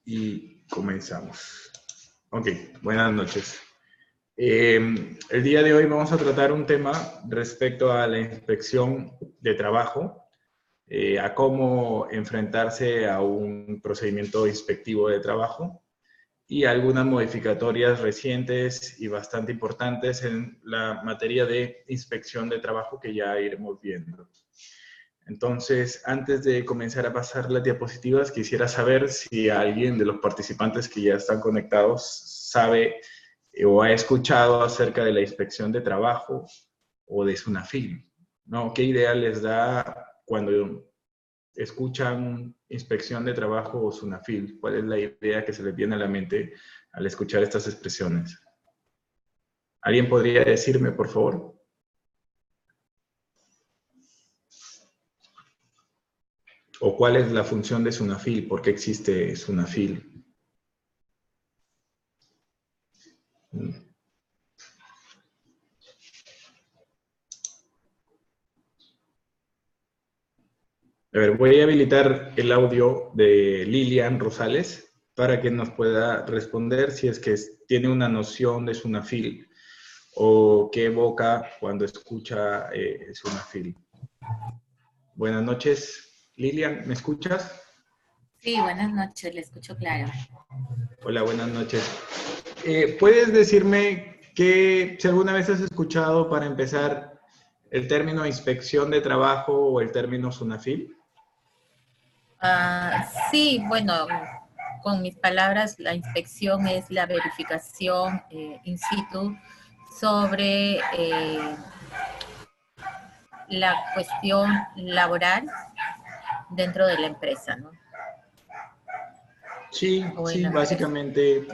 Y comenzamos. Ok, buenas noches. El día de hoy vamos a tratar un tema respecto a la inspección de trabajo, a cómo enfrentarse a un procedimiento inspectivo de trabajo y algunas modificatorias recientes y bastante importantes en la materia de inspección de trabajo que ya iremos viendo. Entonces, antes de comenzar a pasar las diapositivas, quisiera saber si alguien de los participantes que ya están conectados sabe o ha escuchado acerca de la inspección de trabajo o de SUNAFIL, ¿no? ¿Qué idea les da cuando escuchan inspección de trabajo o SUNAFIL? ¿Cuál es la idea que se les viene a la mente al escuchar estas expresiones? ¿Alguien podría decirme, por favor? ¿O cuál es la función de SUNAFIL? ¿Por qué existe SUNAFIL? A ver, voy a habilitar el audio de Lilian Rosales para que nos pueda responder si es que tiene una noción de SUNAFIL o qué evoca cuando escucha SUNAFIL. Buenas noches, Lilian, ¿me escuchas? Sí, buenas noches, le escucho claro. Hola, buenas noches. ¿Puedes decirme si alguna vez has escuchado, para empezar, el término inspección de trabajo o el término SUNAFIL? Sí, bueno, con mis palabras, la inspección es la verificación in situ sobre la cuestión laboral dentro de la empresa, ¿no? Sí, O en sí, la empresa.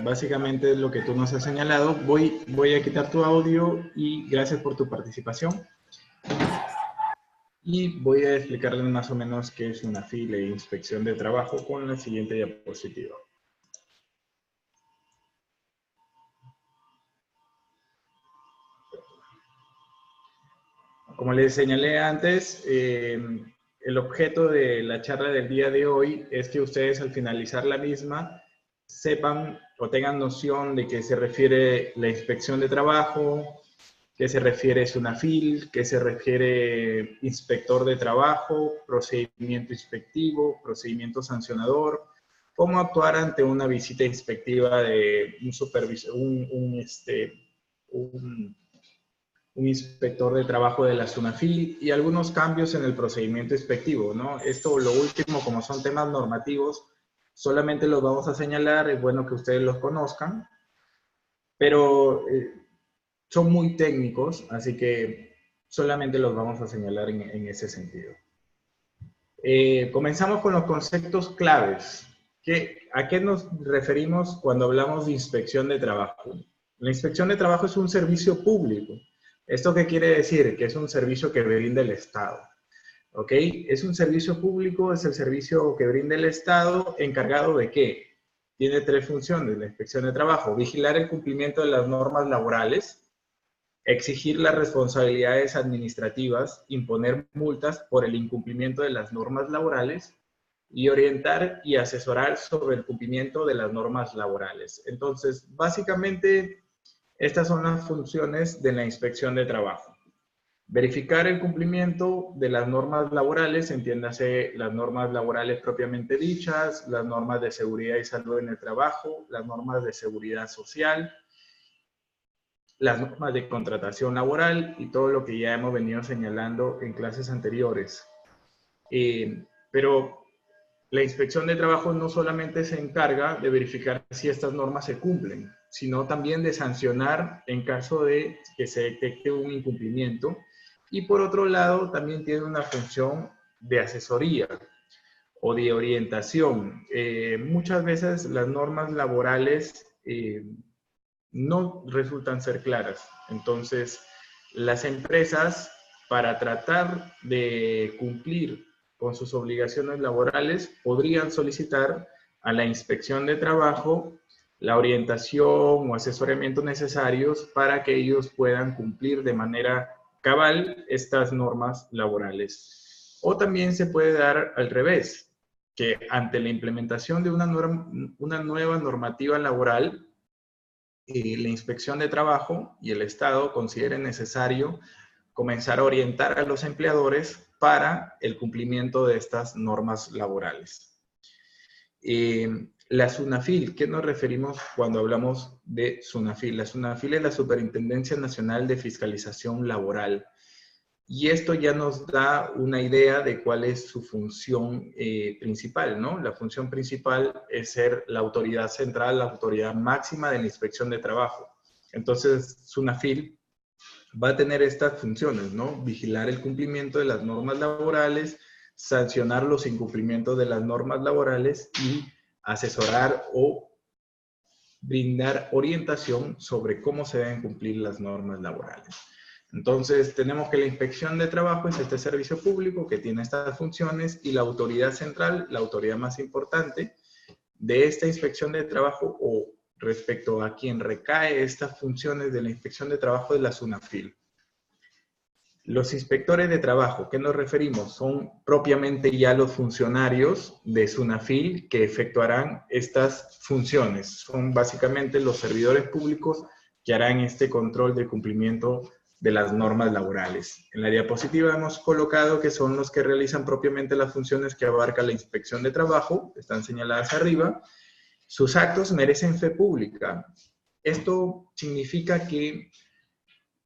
básicamente es lo que tú nos has señalado. Voy a quitar tu audio y gracias por tu participación. Y voy a explicarles más o menos qué es una fila e inspección de trabajo con la siguiente diapositiva. Como les señalé antes, el objeto de la charla del día de hoy es que ustedes al finalizar la misma sepan o tengan noción de qué se refiere la inspección de trabajo, qué se refiere SUNAFIL, qué se refiere inspector de trabajo, procedimiento inspectivo, procedimiento sancionador, cómo actuar ante una visita inspectiva de un supervisor, un inspector de trabajo de la SUNAFIL y algunos cambios en el procedimiento inspectivo, ¿no? Esto, lo último, como son temas normativos, solamente los vamos a señalar, es bueno que ustedes los conozcan, pero son muy técnicos, así que solamente los vamos a señalar en ese sentido. Comenzamos con los conceptos claves. ¿A qué nos referimos cuando hablamos de inspección de trabajo? La inspección de trabajo es un servicio público. ¿Esto qué quiere decir? Que es un servicio que brinda el Estado. ¿Ok? Es un servicio público, es el servicio que brinda el Estado, encargado de qué? Tiene tres funciones, la inspección de trabajo: vigilar el cumplimiento de las normas laborales, exigir las responsabilidades administrativas, imponer multas por el incumplimiento de las normas laborales y orientar y asesorar sobre el cumplimiento de las normas laborales. Entonces, básicamente, estas son las funciones de la inspección de trabajo. Verificar el cumplimiento de las normas laborales, entiéndase las normas laborales propiamente dichas, las normas de seguridad y salud en el trabajo, las normas de seguridad social, las normas de contratación laboral y todo lo que ya hemos venido señalando en clases anteriores. Pero la inspección de trabajo no solamente se encarga de verificar si estas normas se cumplen, sino también de sancionar en caso de que se detecte un incumplimiento. Y por otro lado, también tiene una función de asesoría o de orientación. Muchas veces las normas laborales no resultan ser claras. Entonces, las empresas, para tratar de cumplir con sus obligaciones laborales, podrían solicitar a la inspección de trabajo la orientación o asesoramiento necesarios para que ellos puedan cumplir de manera cabal estas normas laborales. O también se puede dar al revés. que ante la implementación de una nueva normativa laboral, la Inspección de Trabajo y el Estado consideren necesario comenzar a orientar a los empleadores para el cumplimiento de estas normas laborales. La SUNAFIL, ¿qué nos referimos cuando hablamos de SUNAFIL? La SUNAFIL es la Superintendencia Nacional de Fiscalización Laboral. Y esto ya nos da una idea de cuál es su función principal, ¿no? La función principal es ser la autoridad central, la autoridad máxima de la inspección de trabajo. Entonces, SUNAFIL va a tener estas funciones, ¿no? Vigilar el cumplimiento de las normas laborales, sancionar los incumplimientos de las normas laborales y asesorar o brindar orientación sobre cómo se deben cumplir las normas laborales. Entonces, tenemos que la inspección de trabajo es este servicio público que tiene estas funciones y la autoridad central, la autoridad más importante de esta inspección de trabajo o respecto a quien recae estas funciones de la inspección de trabajo es la SUNAFIL. Los inspectores de trabajo, ¿qué nos referimos? Son propiamente ya los funcionarios de SUNAFIL que efectuarán estas funciones. Son básicamente los servidores públicos que harán este control de cumplimiento de las normas laborales. En la diapositiva hemos colocado que son los que realizan propiamente las funciones que abarca la inspección de trabajo, están señaladas arriba. Sus actos merecen fe pública. Esto significa que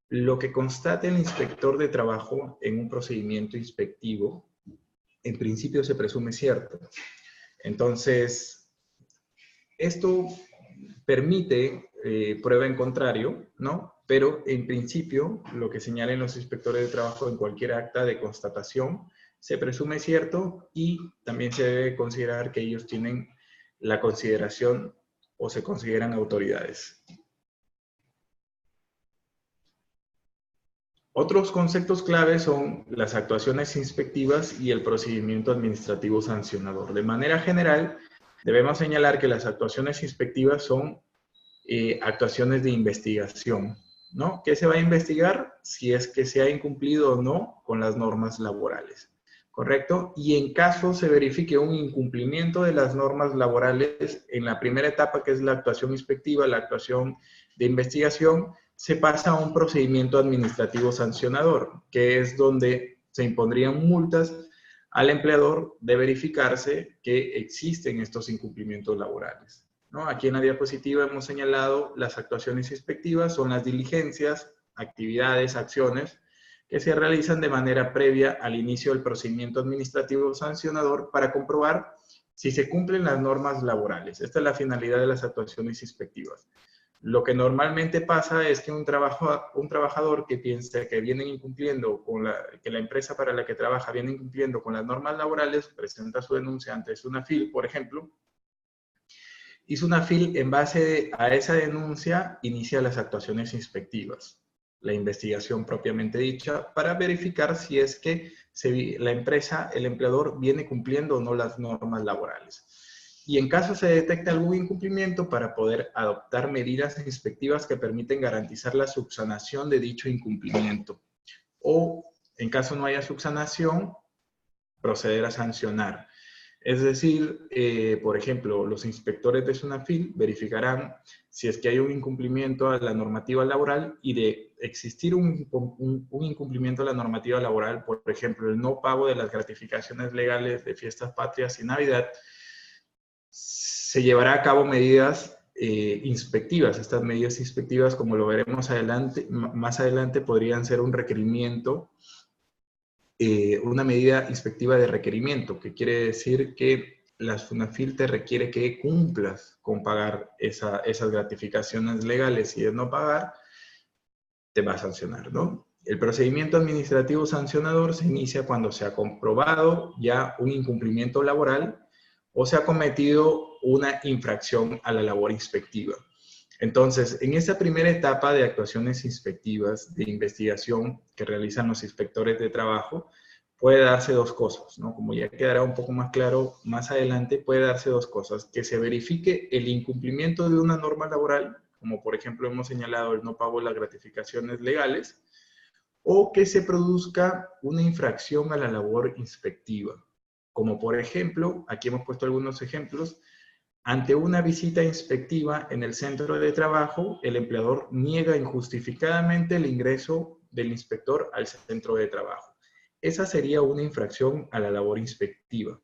lo que constate el inspector de trabajo en un procedimiento inspectivo, en principio se presume cierto. Entonces, esto permite prueba en contrario, ¿no? Pero en principio, lo que señalen los inspectores de trabajo en cualquier acta de constatación se presume cierto y también se debe considerar que ellos tienen la consideración o se consideran autoridades. Otros conceptos claves son las actuaciones inspectivas y el procedimiento administrativo sancionador. De manera general, debemos señalar que las actuaciones inspectivas son actuaciones de investigación, ¿no? ¿Qué se va a investigar? Si es que se ha incumplido o no con las normas laborales, ¿correcto? Y en caso se verifique un incumplimiento de las normas laborales, en la primera etapa, que es la actuación inspectiva, la actuación de investigación, se pasa a un procedimiento administrativo sancionador, que es donde se impondrían multas al empleador de verificarse que existen estos incumplimientos laborales, ¿no? Aquí en la diapositiva hemos señalado las actuaciones inspectivas, son las diligencias, actividades, acciones que se realizan de manera previa al inicio del procedimiento administrativo sancionador para comprobar si se cumplen las normas laborales. Esta es la finalidad de las actuaciones inspectivas. Lo que normalmente pasa es que un trabajador que piensa que vienen incumpliendo que la empresa para la que trabaja viene incumpliendo con las normas laborales, presenta su denuncia ante SUNAFIL, por ejemplo, y SUNAFIL, en base a esa denuncia, inicia las actuaciones inspectivas, la investigación propiamente dicha, para verificar si es que la empresa, el empleador, viene cumpliendo o no las normas laborales. Y en caso se detecte algún incumplimiento, para poder adoptar medidas inspectivas que permiten garantizar la subsanación de dicho incumplimiento. O, en caso no haya subsanación, proceder a sancionar. Es decir, por ejemplo, los inspectores de SUNAFIL verificarán si es que hay un incumplimiento a la normativa laboral, y de existir un incumplimiento a la normativa laboral, por ejemplo, el no pago de las gratificaciones legales de fiestas patrias y Navidad, se llevará a cabo medidas inspectivas. Estas medidas inspectivas, como lo veremos más adelante, podrían ser un requerimiento, una medida inspectiva de requerimiento, que quiere decir que la SUNAFIL te requiere que cumplas con pagar esas gratificaciones legales, y de no pagar, te va a sancionar, ¿no? El procedimiento administrativo sancionador se inicia cuando se ha comprobado ya un incumplimiento laboral o se ha cometido una infracción a la labor inspectiva. Entonces, en esta primera etapa de actuaciones inspectivas de investigación que realizan los inspectores de trabajo, puede darse dos cosas, ¿no? Como ya quedará un poco más claro más adelante, puede darse dos cosas: que se verifique el incumplimiento de una norma laboral, como por ejemplo hemos señalado el no pago de las gratificaciones legales, o que se produzca una infracción a la labor inspectiva. como por ejemplo, aquí hemos puesto algunos ejemplos, ante una visita inspectiva en el centro de trabajo, el empleador niega injustificadamente el ingreso del inspector al centro de trabajo. Esa sería una infracción a la labor inspectiva.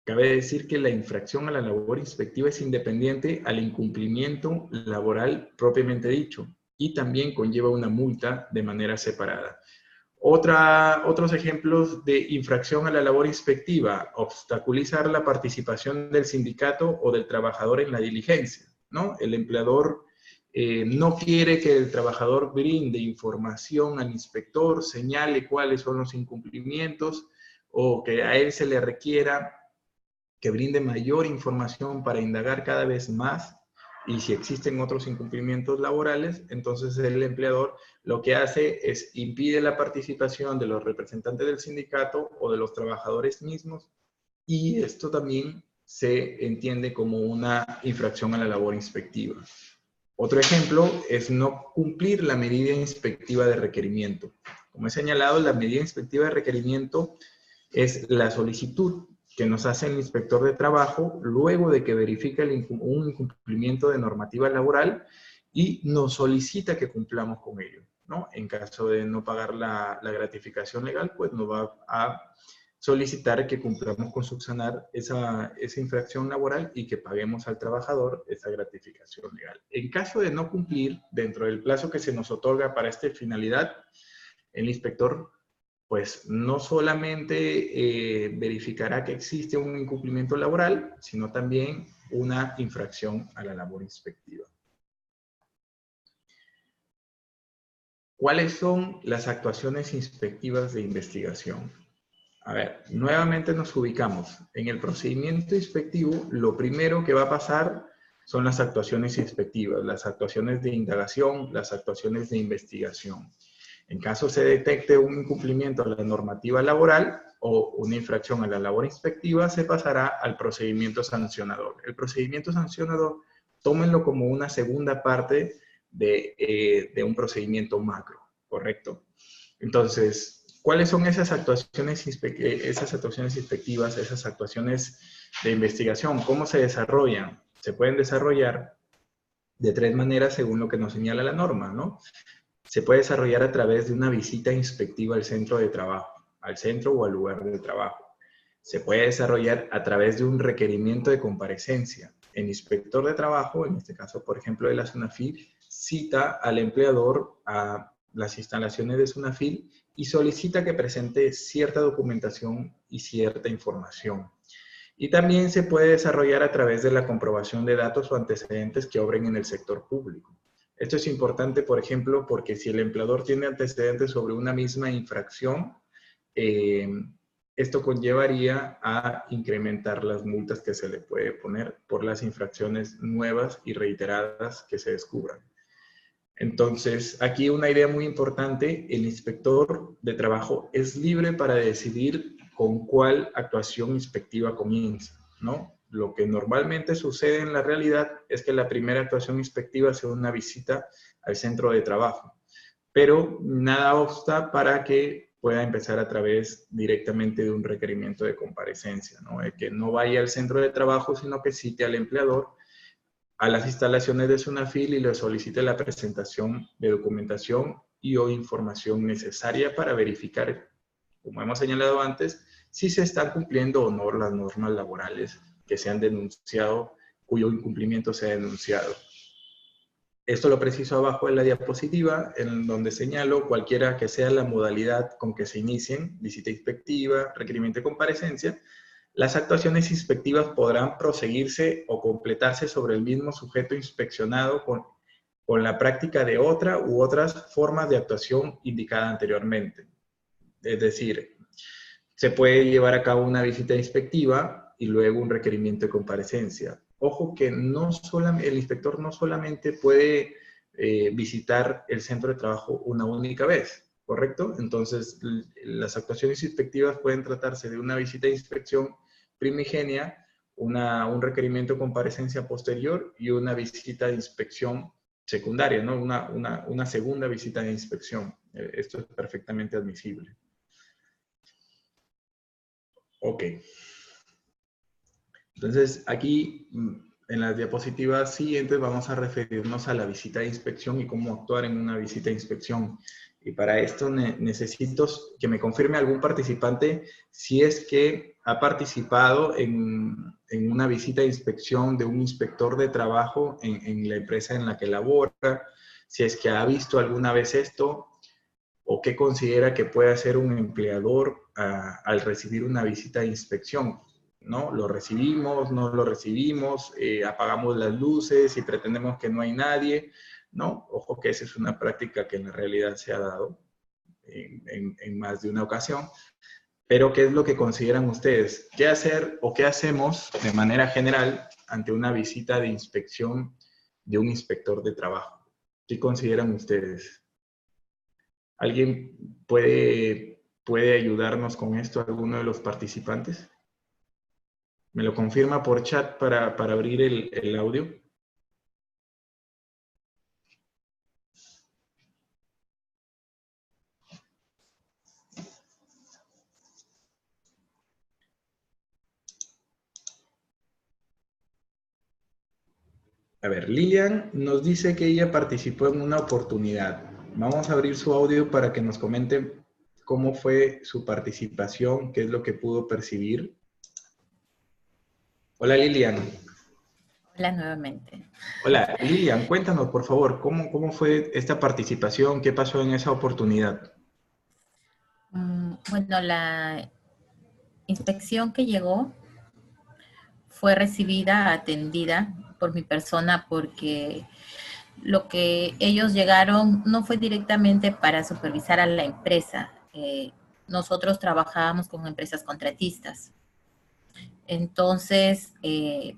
Cabe decir que la infracción a la labor inspectiva es independiente al incumplimiento laboral propiamente dicho y también conlleva una multa de manera separada. Otros ejemplos de infracción a la labor inspectiva: obstaculizar la participación del sindicato o del trabajador en la diligencia, ¿no? El empleador no quiere que el trabajador brinde información al inspector, señale cuáles son los incumplimientos o que a él se le requiera que brinde mayor información para indagar cada vez más, y si existen otros incumplimientos laborales, entonces el empleador lo que hace es impide la participación de los representantes del sindicato o de los trabajadores mismos, y esto también se entiende como una infracción a la labor inspectiva. Otro ejemplo es no cumplir la medida inspectiva de requerimiento. Como he señalado, la medida inspectiva de requerimiento es la solicitud que nos hace el inspector de trabajo luego de que verifica un incumplimiento de normativa laboral y nos solicita que cumplamos con ello, ¿no? En caso de no pagar la gratificación legal, pues nos va a solicitar que cumplamos con subsanar esa infracción laboral y que paguemos al trabajador esa gratificación legal. En caso de no cumplir dentro del plazo que se nos otorga para esta finalidad, el inspector pues no solamente verificará que existe un incumplimiento laboral, sino también una infracción a la labor inspectiva. ¿Cuáles son las actuaciones inspectivas de investigación? A ver, nuevamente nos ubicamos. En el procedimiento inspectivo, lo primero que va a pasar son las actuaciones inspectivas, las actuaciones de indagación, las actuaciones de investigación. En caso se detecte un incumplimiento a la normativa laboral o una infracción a la labor inspectiva, se pasará al procedimiento sancionador. El procedimiento sancionador, tómenlo como una segunda parte de un procedimiento macro, ¿correcto? Entonces, ¿cuáles son esas actuaciones inspectivas, esas actuaciones de investigación? ¿Cómo se desarrollan? Se pueden desarrollar de tres maneras según lo que nos señala la norma, ¿no? Se puede desarrollar a través de una visita inspectiva al centro de trabajo, al centro o al lugar de trabajo. Se puede desarrollar a través de un requerimiento de comparecencia. El inspector de trabajo, en este caso, por ejemplo, de la SUNAFIL, cita al empleador a las instalaciones de SUNAFIL y solicita que presente cierta documentación y cierta información. Y también se puede desarrollar a través de la comprobación de datos o antecedentes que obren en el sector público. Esto es importante, por ejemplo, porque si el empleador tiene antecedentes sobre una misma infracción, esto conllevaría a incrementar las multas que se le puede poner por las infracciones nuevas y reiteradas que se descubran. Entonces, aquí una idea muy importante: el inspector de trabajo es libre para decidir con cuál actuación inspectiva comienza, ¿no? Lo que normalmente sucede en la realidad es que la primera actuación inspectiva sea una visita al centro de trabajo, pero nada obsta para que pueda empezar a través directamente de un requerimiento de comparecencia, ¿no? Que no vaya al centro de trabajo, sino que cite al empleador a las instalaciones de SUNAFIL y le solicite la presentación de documentación y o información necesaria para verificar, como hemos señalado antes, si se están cumpliendo o no las normas laborales que se han denunciado, cuyo incumplimiento se ha denunciado. Esto lo preciso abajo en la diapositiva, en donde señalo cualquiera que sea la modalidad con que se inicien: visita inspectiva, requerimiento de comparecencia. Las actuaciones inspectivas podrán proseguirse o completarse sobre el mismo sujeto inspeccionado con la práctica de otra u otras formas de actuación indicada anteriormente. Es decir, se puede llevar a cabo una visita inspectiva y luego un requerimiento de comparecencia. Ojo que el inspector no solamente puede visitar el centro de trabajo una única vez, ¿correcto? Entonces, las actuaciones inspectivas pueden tratarse de una visita de inspección primigenia, un requerimiento de comparecencia posterior y una visita de inspección secundaria, ¿no? Una segunda visita de inspección. Esto es perfectamente admisible. Ok. Entonces, aquí en las diapositivas siguientes vamos a referirnos a la visita de inspección y cómo actuar en una visita de inspección. Y para esto necesito que me confirme algún participante si es que ha participado en una visita de inspección de un inspector de trabajo en la empresa en la que labora, si es que ha visto alguna vez esto o qué considera que puede hacer un empleador al recibir una visita de inspección. ¿No? Lo recibimos, no lo recibimos, apagamos las luces y pretendemos que no hay nadie, ¿no? Ojo que esa es una práctica que en la realidad se ha dado en más de una ocasión. Pero, ¿qué es lo que consideran ustedes? ¿Qué hacer o qué hacemos de manera general ante una visita de inspección de un inspector de trabajo? ¿Qué consideran ustedes? ¿Alguien puede ayudarnos con esto, alguno de los participantes? ¿Me lo confirma por chat para abrir el audio? A ver, Lilian nos dice que ella participó en una oportunidad. Vamos a abrir su audio para que nos comente cómo fue su participación, qué es lo que pudo percibir. Hola, Lilian. Hola nuevamente. Hola, Lilian, cuéntanos, por favor, cómo fue esta participación, qué pasó en esa oportunidad. Bueno, la inspección que llegó fue recibida, atendida por mi persona porque lo que ellos llegaron no fue directamente para supervisar a la empresa. Nosotros trabajábamos con empresas contratistas. Entonces, el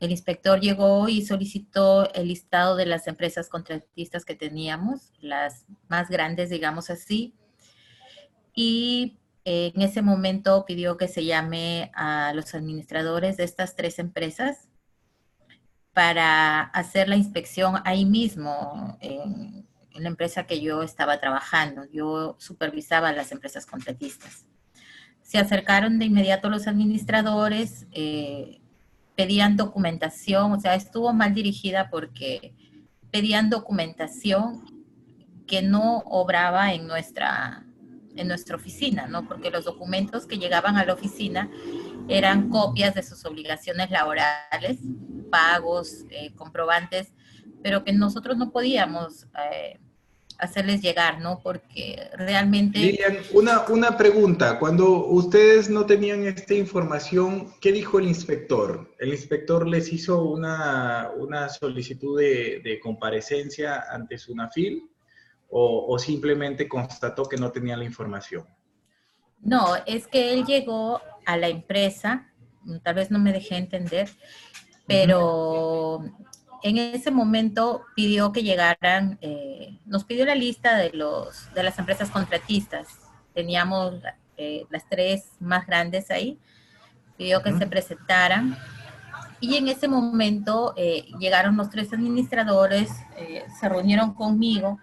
inspector llegó y solicitó el listado de las empresas contratistas que teníamos, las más grandes, digamos así, y en ese momento pidió que se llame a los administradores de estas 3 empresas para hacer la inspección ahí mismo, en la empresa que yo estaba trabajando. Yo supervisaba las empresas contratistas. Se acercaron de inmediato los administradores, pedían documentación, o sea, estuvo mal dirigida porque pedían documentación que no obraba en nuestra oficina, ¿no? Porque los documentos que llegaban a la oficina eran copias de sus obligaciones laborales, pagos, comprobantes, pero que nosotros no podíamos hacerles llegar, ¿no? Porque realmente... Lilian, una pregunta. Cuando ustedes no tenían esta información, ¿qué dijo el inspector? ¿El inspector les hizo una solicitud de comparecencia ante SUNAFIL o simplemente constató que no tenía la información? No, es que él llegó a la empresa, tal vez no me dejé entender, pero en ese momento pidió que llegaran, nos pidió la lista de las empresas contratistas. Teníamos las 3 más grandes ahí, pidió que se presentaran. Y en ese momento llegaron los 3 administradores, se reunieron conmigo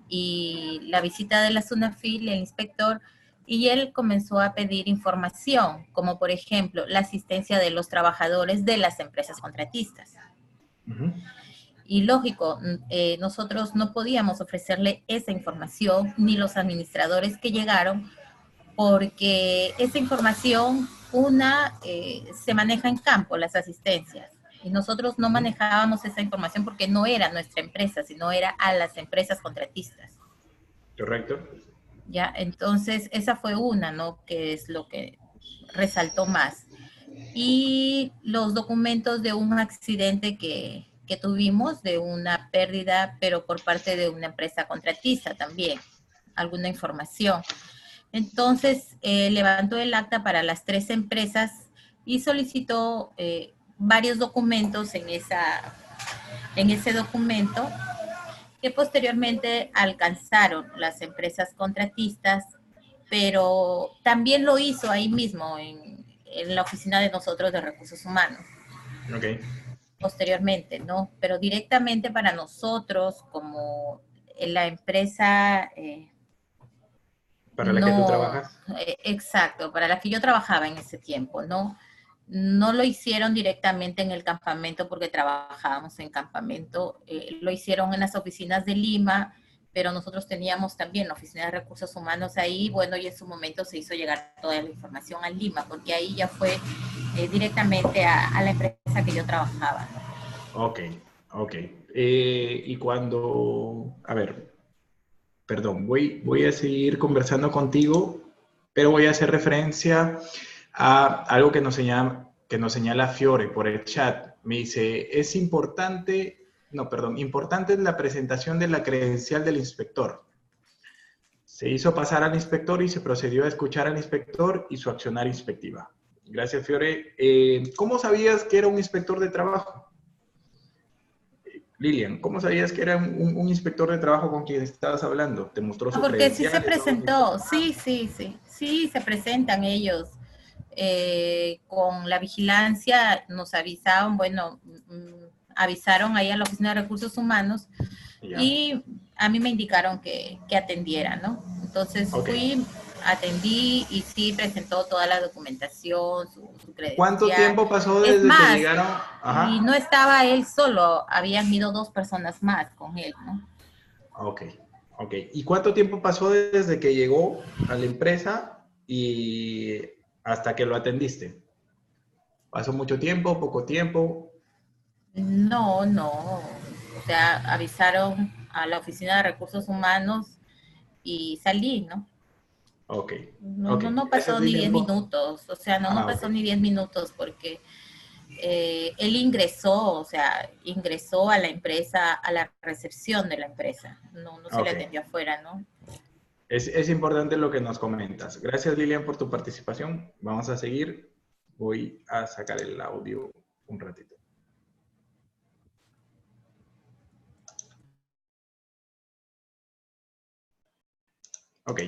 y la visita de la SUNAFIL, el inspector, y él comenzó a pedir información, como por ejemplo la asistencia de los trabajadores de las empresas contratistas. Y lógico, nosotros no podíamos ofrecerle esa información, ni los administradores que llegaron, porque esa información, se maneja en campo, las asistencias, y nosotros no manejábamos esa información porque no era nuestra empresa, sino era a las empresas contratistas. Correcto. Ya, entonces esa fue una, ¿no? Que es lo que resaltó más. Y los documentos de un accidente que tuvimos, de una pérdida, pero por parte de una empresa contratista también, alguna información. Entonces, levantó el acta para las 3 empresas y solicitó varios documentos en ese documento que posteriormente alcanzaron las empresas contratistas, pero también lo hizo ahí mismo en la oficina de nosotros de recursos humanos. Ok. Posteriormente, ¿no? Pero directamente para nosotros, como la empresa para la que tú No, trabajas. exacto, para la que yo trabajaba en ese tiempo, ¿no? No lo hicieron directamente en el campamento porque trabajábamos en campamento, lo hicieron en las oficinas de Lima, pero nosotros teníamos también la oficina de recursos humanos ahí, bueno, y en su momento se hizo llegar toda la información a Lima, porque ahí ya fue directamente a la empresa que yo trabajaba, ¿no? Ok, ok. Y cuando, a ver, perdón, voy a seguir conversando contigo, pero voy a hacer referencia a algo que nos señala Fiore por el chat. Me dice, es importante, no, perdón, importante es la presentación de la credencial del inspector. Se hizo pasar al inspector y se procedió a escuchar al inspector y su accionar inspectiva. Gracias, Fiore. ¿Cómo sabías que era un inspector de trabajo? Lilian, ¿cómo sabías que era un inspector de trabajo con quien estabas hablando? ¿Te mostró su Porque sí se credencial? ¿Estabas presentó, informada? sí, se presentan ellos. Con la vigilancia nos avisaron, bueno, avisaron ahí a la Oficina de Recursos Humanos Ya. y a mí me indicaron que atendiera, ¿no? Entonces Ok. fui, atendí y sí presentó toda la documentación, su ¿Cuánto credencial. tiempo pasó Es desde que más, llegaron? y Ajá. no estaba él solo, habían ido dos personas más con él, ¿no? Ok. Ok. ¿Y cuánto tiempo pasó desde que llegó a la empresa y hasta que lo atendiste? ¿Pasó mucho tiempo, poco tiempo? No, no, o sea, avisaron a la Oficina de Recursos Humanos y salí, ¿no? Ok. No, Ok. no, no Gracias, pasó ni Lilian, 10 por... minutos, o sea, no, no Ah, ok. pasó ni 10 minutos porque él ingresó, o sea, ingresó a la empresa, a la recepción de la empresa, no, no se le Ok. atendió afuera, ¿no? Es importante lo que nos comentas. Gracias, Lilian, por tu participación. Vamos a seguir. Voy a sacar el audio un ratito. Ok,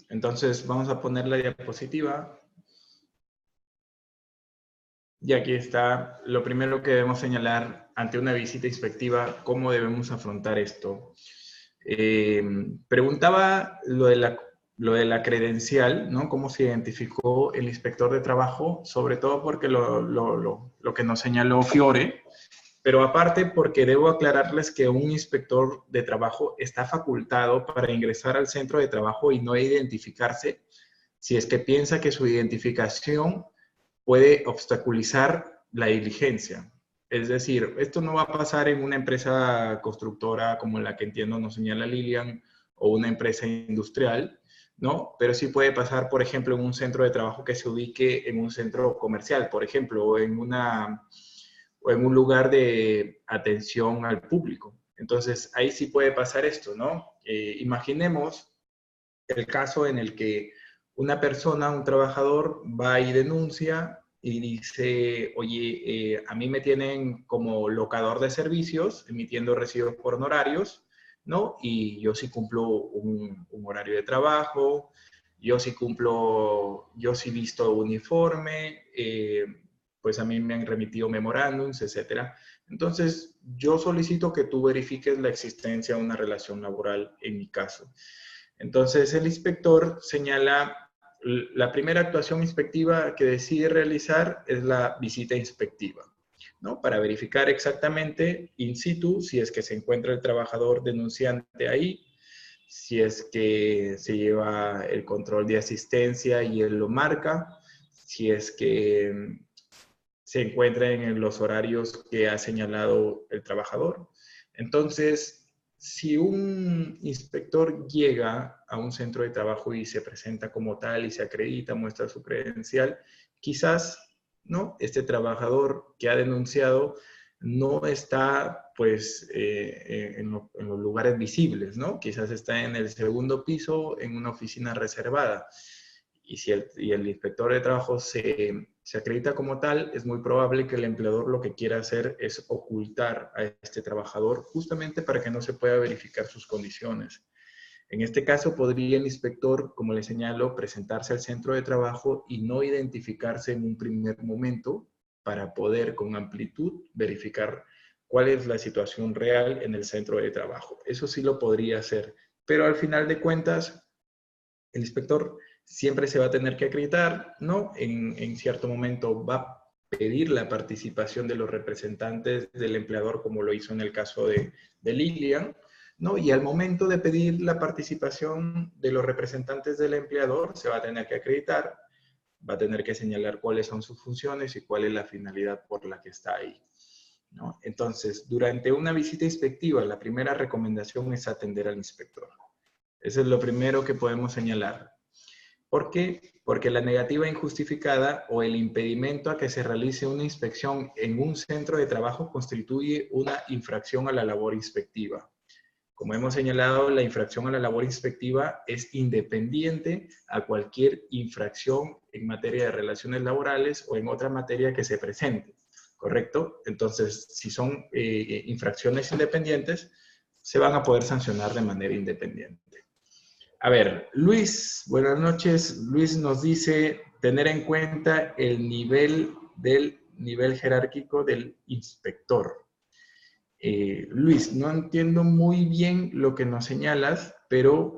entonces vamos a poner la diapositiva. Y aquí está lo primero que debemos señalar ante una visita inspectiva, cómo debemos afrontar esto. Eh, Preguntaba lo de la credencial, ¿no? Cómo se identificó el inspector de trabajo, sobre todo porque lo que nos señaló Fiore, pero aparte porque debo aclararles que un inspector de trabajo está facultado para ingresar al centro de trabajo y no identificarse si es que piensa que su identificación puede obstaculizar la diligencia. Es decir, esto no va a pasar en una empresa constructora como la que entiendo nos señala Lilian o una empresa industrial, ¿no? Pero sí puede pasar, por ejemplo, en un centro de trabajo que se ubique en un centro comercial, por ejemplo, o en un lugar de atención al público. Entonces, ahí sí puede pasar esto, ¿no? Imaginemos el caso en el que una persona, un trabajador, va y denuncia y dice, oye, a mí me tienen como locador de servicios, emitiendo recibos por honorarios, ¿no? Y yo sí cumplo un horario de trabajo, yo sí visto uniforme, pues a mí me han remitido memorándums, etcétera. Entonces, yo solicito que tú verifiques la existencia de una relación laboral en mi caso. Entonces, el inspector señala, la primera actuación inspectiva que decide realizar es la visita inspectiva, ¿no? Para verificar exactamente in situ si es que se encuentra el trabajador denunciante ahí, si es que se lleva el control de asistencia y él lo marca, si es que se encuentra en los horarios que ha señalado el trabajador. Entonces, si un inspector llega a un centro de trabajo y se presenta como tal y se acredita, muestra su credencial, quizás, ¿no? Este trabajador que ha denunciado no está, pues, en los lugares visibles, ¿no? Quizás está en el segundo piso, en una oficina reservada. Y si el inspector de trabajo se acredita como tal, es muy probable que el empleador lo que quiera hacer es ocultar a este trabajador justamente para que no se pueda verificar sus condiciones. En este caso, podría el inspector, como le señalo, presentarse al centro de trabajo y no identificarse en un primer momento para poder con amplitud verificar cuál es la situación real en el centro de trabajo. Eso sí lo podría hacer, pero al final de cuentas, El inspector siempre se va a tener que acreditar, ¿no? En cierto momento va a pedir la participación de los representantes del empleador, como lo hizo en el caso de Lilian, ¿no? Y al momento de pedir la participación de los representantes del empleador, se va a tener que acreditar, va a tener que señalar cuáles son sus funciones y cuál es la finalidad por la que está ahí, ¿no? Entonces, durante una visita inspectiva, la primera recomendación es atender al inspector. Eso es lo primero que podemos señalar. ¿Por qué? Porque la negativa injustificada o el impedimento a que se realice una inspección en un centro de trabajo constituye una infracción a la labor inspectiva. Como hemos señalado, la infracción a la labor inspectiva es independiente a cualquier infracción en materia de relaciones laborales o en otra materia que se presente, ¿correcto? Entonces, si son infracciones independientes, se van a poder sancionar de manera independiente. A ver, Luis, buenas noches. Luis nos dice tener en cuenta el nivel jerárquico del inspector. Luis, no entiendo muy bien lo que nos señalas, pero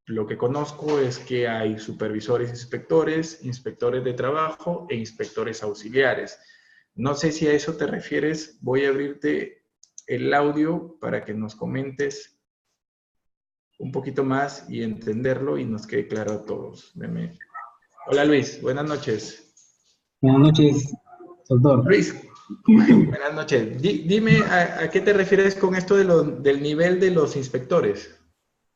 lo que conozco es que hay supervisores, inspectores de trabajo e inspectores auxiliares. No sé si a eso te refieres. Voy a abrirte el audio para que nos comentes un poquito más y entenderlo y nos quede claro a todos. Hola Luis, buenas noches. Buenas noches, doctor. Luis, buenas noches. Dime a qué te refieres con esto del nivel de los inspectores.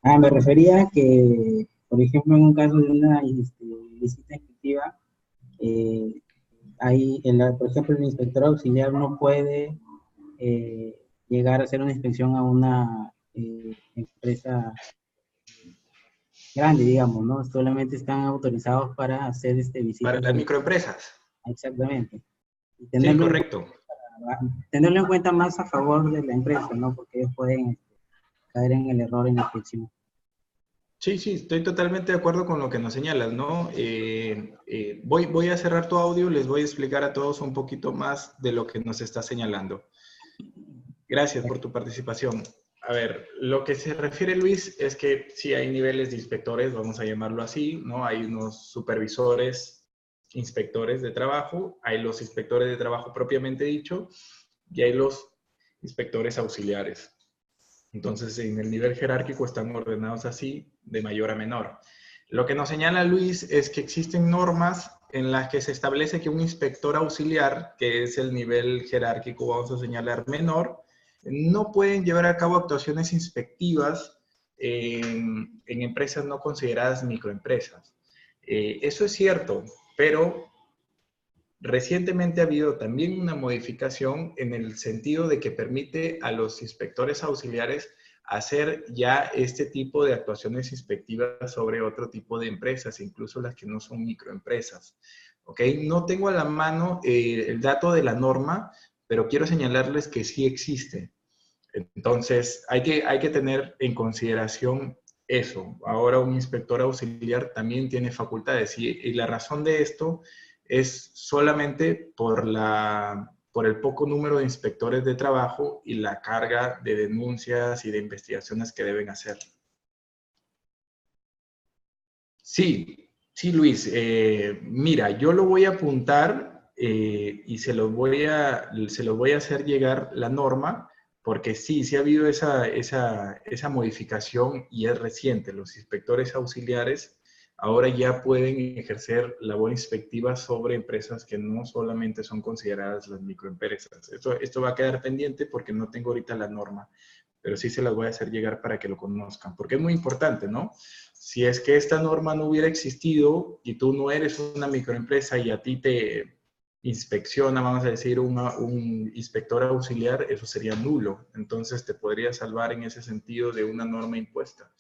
Me refería a que, por ejemplo, en un caso de una visita inspectiva, por ejemplo, el inspector auxiliar no puede llegar a hacer una inspección a una empresa grande, digamos, ¿no? Solamente están autorizados para hacer visitas. Para las microempresas. Exactamente. Y Sí, correcto. Tenerlo en cuenta más a favor de la empresa, ¿no? Porque ellos pueden caer en el error en la inspección. Sí, estoy totalmente de acuerdo con lo que nos señalas, ¿no? Voy a cerrar tu audio, les voy a explicar a todos un poquito más de lo que nos está señalando. Gracias por tu participación. A ver, lo que se refiere Luis es que sí hay niveles de inspectores, vamos a llamarlo así, ¿no? Hay unos supervisores, inspectores de trabajo, hay los inspectores de trabajo propiamente dicho, y hay los inspectores auxiliares. Entonces, en el nivel jerárquico están ordenados así, de mayor a menor. Lo que nos señala Luis es que existen normas en las que se establece que un inspector auxiliar, que es el nivel jerárquico, vamos a señalar menor, no pueden llevar a cabo actuaciones inspectivas en empresas no consideradas microempresas. Eso es cierto, pero recientemente ha habido también una modificación en el sentido de que permite a los inspectores auxiliares hacer ya este tipo de actuaciones inspectivas sobre otro tipo de empresas, incluso las que no son microempresas. ¿Ok? No tengo a la mano el dato de la norma, pero quiero señalarles que sí existe. Entonces, hay que tener en consideración eso. Ahora un inspector auxiliar también tiene facultades y la razón de esto es solamente por el poco número de inspectores de trabajo y la carga de denuncias y de investigaciones que deben hacer. Sí, Luis. Mira, yo lo voy a apuntar y se los voy a hacer llegar la norma, porque sí ha habido esa modificación y es reciente. Los inspectores auxiliares ahora ya pueden ejercer labor inspectiva sobre empresas que no solamente son consideradas las microempresas. Esto va a quedar pendiente porque no tengo ahorita la norma, pero sí se las voy a hacer llegar para que lo conozcan, porque es muy importante, ¿no? Si es que esta norma no hubiera existido y tú no eres una microempresa y a ti te inspecciona, vamos a decir, un inspector auxiliar, eso sería nulo. Entonces te podría salvar en ese sentido de una norma impuesta.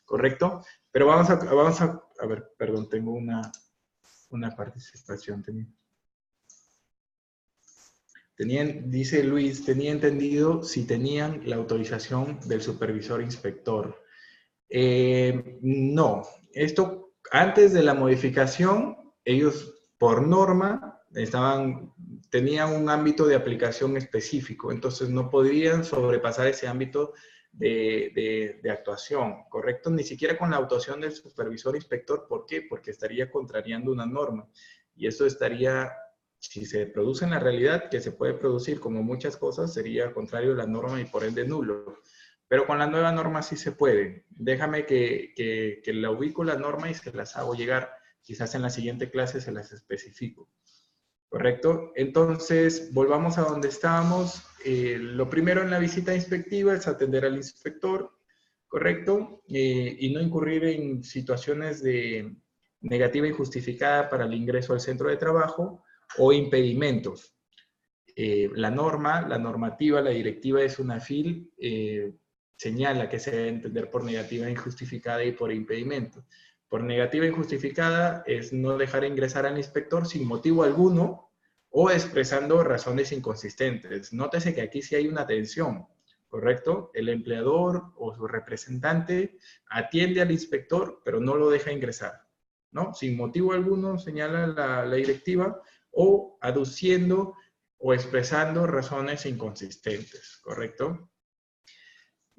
¿Correcto? Pero vamos a ver, perdón, tengo una participación. Dice Luis, tenía entendido si tenían la autorización del supervisor inspector. No, esto antes de la modificación, ellos por norma tenían un ámbito de aplicación específico, entonces no podrían sobrepasar ese ámbito de actuación, ¿correcto? Ni siquiera con la actuación del supervisor inspector. ¿Por qué? Porque estaría contrariando una norma. Y eso estaría, si se produce en la realidad, que se puede producir como muchas cosas, sería contrario a la norma y por ende nulo. Pero con la nueva norma sí se puede. Déjame que la ubico la norma y se las hago llegar. Quizás en la siguiente clase se las especifico. ¿Correcto? Entonces, volvamos a donde estábamos. Lo primero en la visita inspectiva es atender al inspector, ¿correcto? Y no incurrir en situaciones de negativa injustificada para el ingreso al centro de trabajo o impedimentos. La normativa, la directiva de SUNAFIL señala que se debe entender por negativa injustificada y por impedimento. Por negativa injustificada es no dejar ingresar al inspector sin motivo alguno o expresando razones inconsistentes. Nótese que aquí sí hay una tensión, ¿correcto? El empleador o su representante atiende al inspector, pero no lo deja ingresar, ¿no? Sin motivo alguno, señala la directiva, o aduciendo o expresando razones inconsistentes, ¿correcto?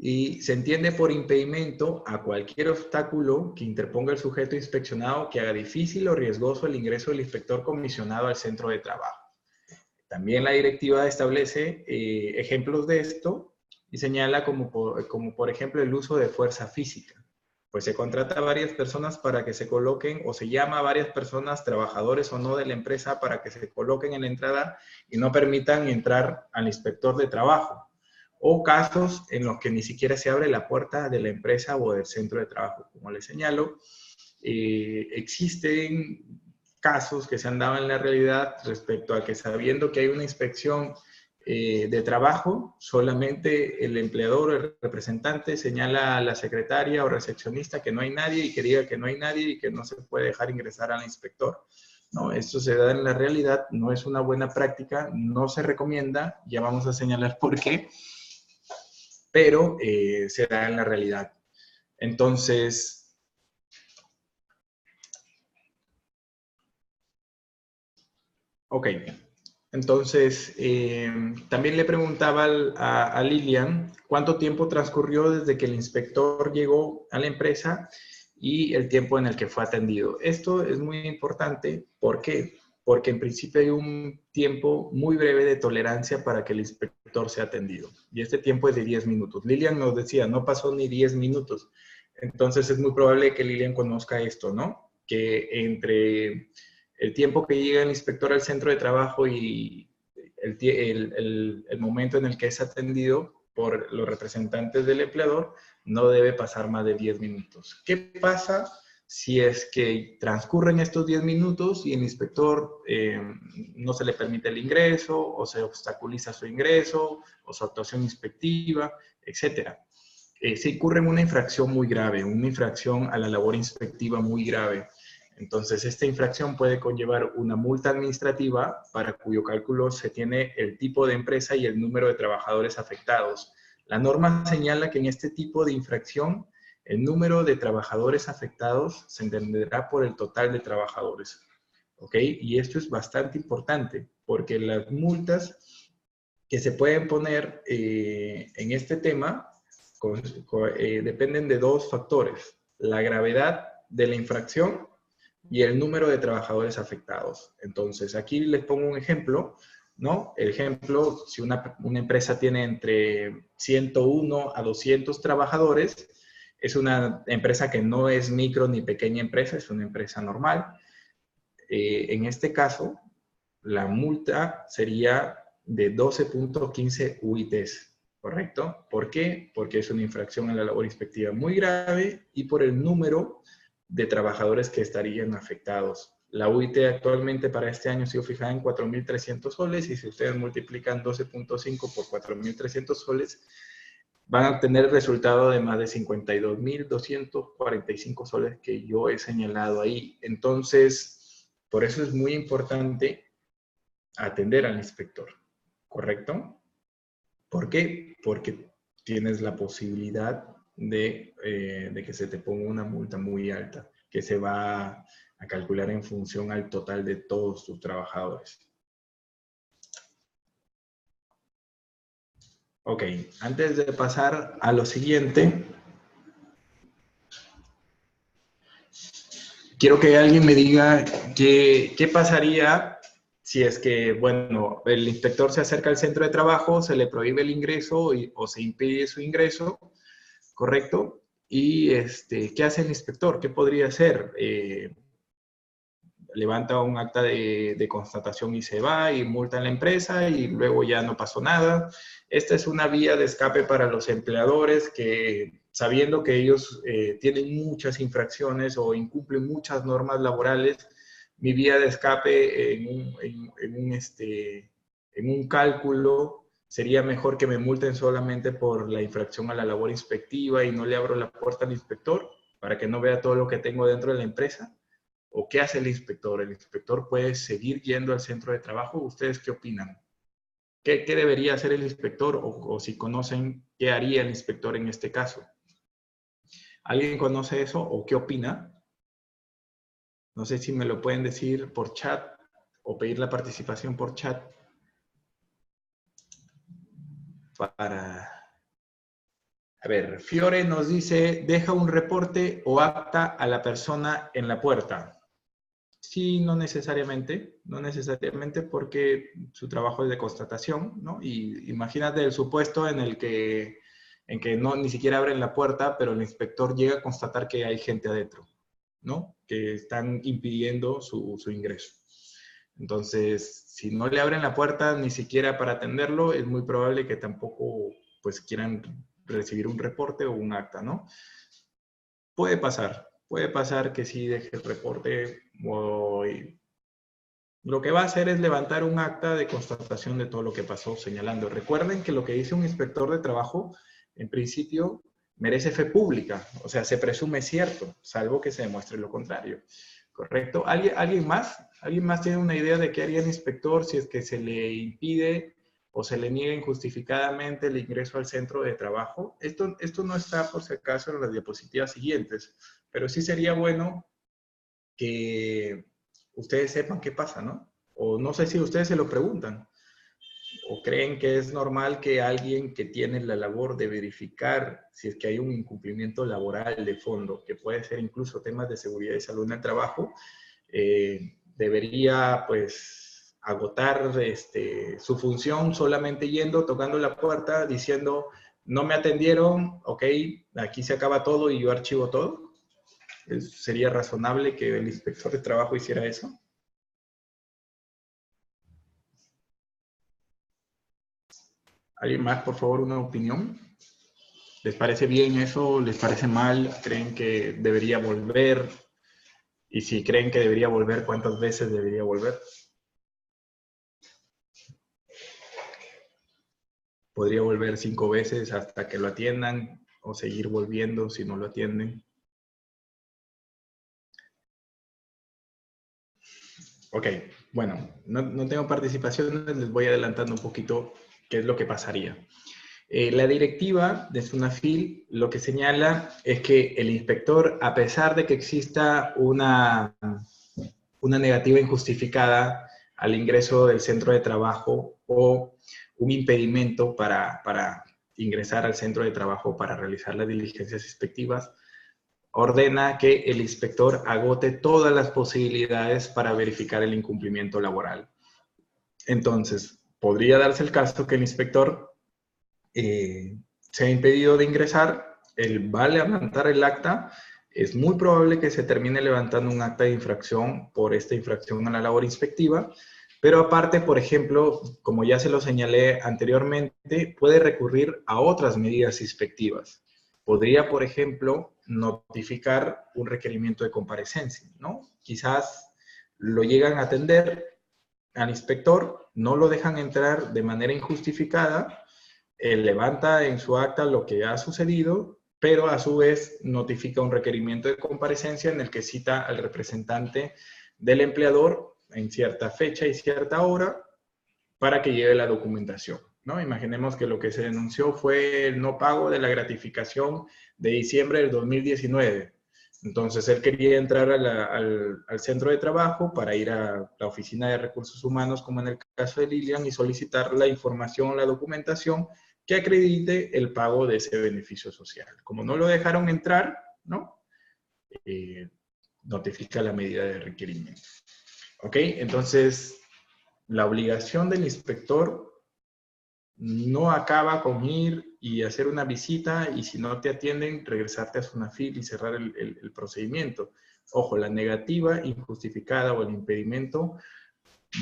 Y se entiende por impedimento a cualquier obstáculo que interponga el sujeto inspeccionado que haga difícil o riesgoso el ingreso del inspector comisionado al centro de trabajo. También la directiva establece ejemplos de esto y señala como por ejemplo el uso de fuerza física. Pues se contrata a varias personas para que se coloquen, o se llama a varias personas, trabajadores o no de la empresa, para que se coloquen en la entrada y no permitan entrar al inspector de trabajo. O casos en los que ni siquiera se abre la puerta de la empresa o del centro de trabajo. Como les señalo, existen casos que se han dado en la realidad respecto a que, sabiendo que hay una inspección de trabajo, solamente el empleador o el representante señala a la secretaria o recepcionista que no hay nadie y que diga que no hay nadie y que no se puede dejar ingresar al inspector. No, esto se da en la realidad, no es una buena práctica, no se recomienda, ya vamos a señalar por qué, pero se da en la realidad. Entonces, ok. Entonces, también le preguntaba a Lilian cuánto tiempo transcurrió desde que el inspector llegó a la empresa y el tiempo en el que fue atendido. Esto es muy importante. ¿Por qué? Porque en principio hay un tiempo muy breve de tolerancia para que el inspector sea atendido. Y este tiempo es de 10 minutos. Lilian nos decía, no pasó ni 10 minutos. Entonces es muy probable que Lilian conozca esto, ¿no? Que entre el tiempo que llega el inspector al centro de trabajo y el momento en el que es atendido por los representantes del empleador, no debe pasar más de 10 minutos. ¿Qué pasa si es que transcurren estos 10 minutos y el inspector no se le permite el ingreso, o se obstaculiza su ingreso, o su actuación inspectiva, etcétera? Se incurre en una infracción muy grave, una infracción a la labor inspectiva muy grave. Entonces, esta infracción puede conllevar una multa administrativa para cuyo cálculo se tiene el tipo de empresa y el número de trabajadores afectados. La norma señala que en este tipo de infracción el número de trabajadores afectados se entenderá por el total de trabajadores. ¿Ok? Y esto es bastante importante porque las multas que se pueden poner en este tema dependen de dos factores: la gravedad de la infracción y el número de trabajadores afectados. Entonces, aquí les pongo un ejemplo, ¿no? El ejemplo, si una empresa tiene entre 101 a 200 trabajadores, es una empresa que no es micro ni pequeña empresa, es una empresa normal. En este caso, la multa sería de 12.15 UITs, ¿correcto? ¿Por qué? Porque es una infracción a la labor inspectiva muy grave y por el número de trabajadores que estarían afectados. La UIT actualmente para este año ha sido fijada en 4.300 soles y si ustedes multiplican 12.5 por 4.300 soles, van a obtener el resultado de más de 52.245 soles que yo he señalado ahí. Entonces, por eso es muy importante atender al inspector, ¿correcto? ¿Por qué? Porque tienes la posibilidad de que se te ponga una multa muy alta, que se va a calcular en función al total de todos tus trabajadores. Ok, antes de pasar a lo siguiente, quiero que alguien me diga qué pasaría si es que, bueno, el inspector se acerca al centro de trabajo, se le prohíbe el ingreso o se impide su ingreso, ¿correcto? Y ¿qué hace el inspector? ¿Qué podría hacer? Levanta un acta de constatación y se va y multa a la empresa y luego ya no pasó nada. Esta es una vía de escape para los empleadores que, sabiendo que ellos tienen muchas infracciones o incumplen muchas normas laborales, mi vía de escape en un cálculo sería mejor que me multen solamente por la infracción a la labor inspectiva y no le abro la puerta al inspector para que no vea todo lo que tengo dentro de la empresa. ¿O qué hace el inspector? ¿El inspector puede seguir yendo al centro de trabajo? ¿Ustedes qué opinan? ¿Qué debería hacer el inspector? O si conocen, ¿qué haría el inspector en este caso? ¿Alguien conoce eso o qué opina? No sé si me lo pueden decir por chat o pedir la participación por chat para... A ver, Fiore nos dice, deja un reporte o acta a la persona en la puerta. Sí, no necesariamente porque su trabajo es de constatación, ¿no? Y imagínate el supuesto en que no, ni siquiera abren la puerta, pero el inspector llega a constatar que hay gente adentro, ¿no? Que están impidiendo su ingreso. Entonces, si no le abren la puerta ni siquiera para atenderlo, es muy probable que tampoco, pues, quieran recibir un reporte o un acta, ¿no? Puede pasar que sí deje el reporte o lo que va a hacer es levantar un acta de constatación de todo lo que pasó, señalando. Recuerden que lo que dice un inspector de trabajo, en principio, merece fe pública. O sea, se presume cierto, salvo que se demuestre lo contrario. ¿Correcto? ¿Alguien más? ¿Alguien más tiene una idea de qué haría el inspector si es que se le impide o se le niega injustificadamente el ingreso al centro de trabajo? Esto no está, por si acaso, en las diapositivas siguientes, pero sí sería bueno que ustedes sepan qué pasa, ¿no? O no sé si ustedes se lo preguntan o creen que es normal que alguien que tiene la labor de verificar si es que hay un incumplimiento laboral de fondo, que puede ser incluso temas de seguridad y salud en el trabajo, debería pues agotar su función solamente yendo, tocando la puerta, diciendo no me atendieron, ok, aquí se acaba todo y yo archivo todo. ¿Sería razonable que el inspector de trabajo hiciera eso? ¿Alguien más, por favor, una opinión? ¿Les parece bien eso? ¿Les parece mal? ¿Creen que debería volver? Y si creen que debería volver, ¿cuántas veces debería volver? ¿Podría volver 5 veces hasta que lo atiendan o seguir volviendo si no lo atienden? Ok, bueno, no tengo participaciones, les voy adelantando un poquito qué es lo que pasaría. La directiva de SUNAFIL lo que señala es que el inspector, a pesar de que exista una negativa injustificada al ingreso del centro de trabajo o un impedimento para ingresar al centro de trabajo para realizar las diligencias inspectivas, ordena que el inspector agote todas las posibilidades para verificar el incumplimiento laboral. Entonces, podría darse el caso que el inspector se ha impedido de ingresar, él va a levantar el acta, es muy probable que se termine levantando un acta de infracción por esta infracción a la labor inspectiva, pero aparte, por ejemplo, como ya se lo señalé anteriormente, puede recurrir a otras medidas inspectivas. Podría, por ejemplo, notificar un requerimiento de comparecencia, ¿no? Quizás lo llegan a atender al inspector, no lo dejan entrar de manera injustificada, levanta en su acta lo que ha sucedido, pero a su vez notifica un requerimiento de comparecencia en el que cita al representante del empleador en cierta fecha y cierta hora para que lleve la documentación, ¿no? Imaginemos que lo que se denunció fue el no pago de la gratificación de diciembre del 2019. Entonces, él quería entrar al centro de trabajo para ir a la oficina de recursos humanos, como en el caso de Lilian, y solicitar la información, la documentación que acredite el pago de ese beneficio social. Como no lo dejaron entrar, ¿no? Notifica la medida de requerimiento. ¿Ok? Entonces, la obligación del inspector no acaba con ir y hacer una visita y si no te atienden, regresarte a SUNAFIL y cerrar el procedimiento. Ojo, la negativa injustificada o el impedimento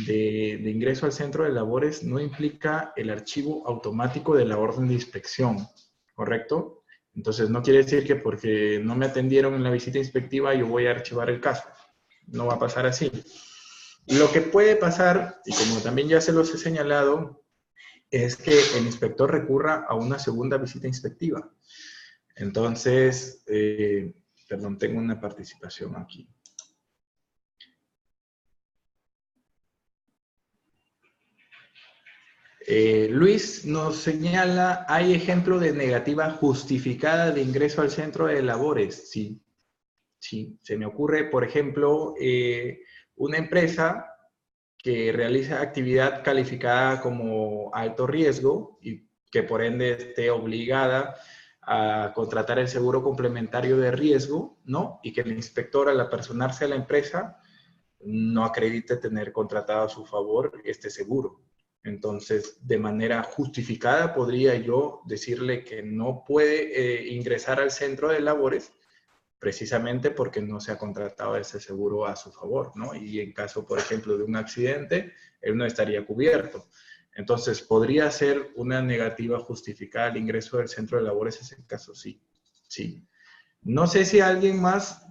de ingreso al centro de labores no implica el archivo automático de la orden de inspección, ¿correcto? Entonces, no quiere decir que porque no me atendieron en la visita inspectiva yo voy a archivar el caso. No va a pasar así. Lo que puede pasar, y como también ya se los he señalado, es que el inspector recurra a una segunda visita inspectiva. Entonces, perdón, tengo una participación aquí. Luis nos señala, ¿hay ejemplo de negativa justificada de ingreso al centro de labores? Sí, sí. Se me ocurre, por ejemplo, una empresa que realiza actividad calificada como alto riesgo y que por ende esté obligada a contratar el seguro complementario de riesgo, ¿no? Y que el inspector al apersonarse a la empresa no acredite tener contratado a su favor este seguro. Entonces, de manera justificada podría yo decirle que no puede ingresar al centro de labores precisamente porque no se ha contratado ese seguro a su favor, ¿no? Y en caso, por ejemplo, de un accidente, él no estaría cubierto. Entonces, ¿podría ser una negativa justificada al ingreso del centro de labores? En ese caso, sí. Sí. No sé si alguien más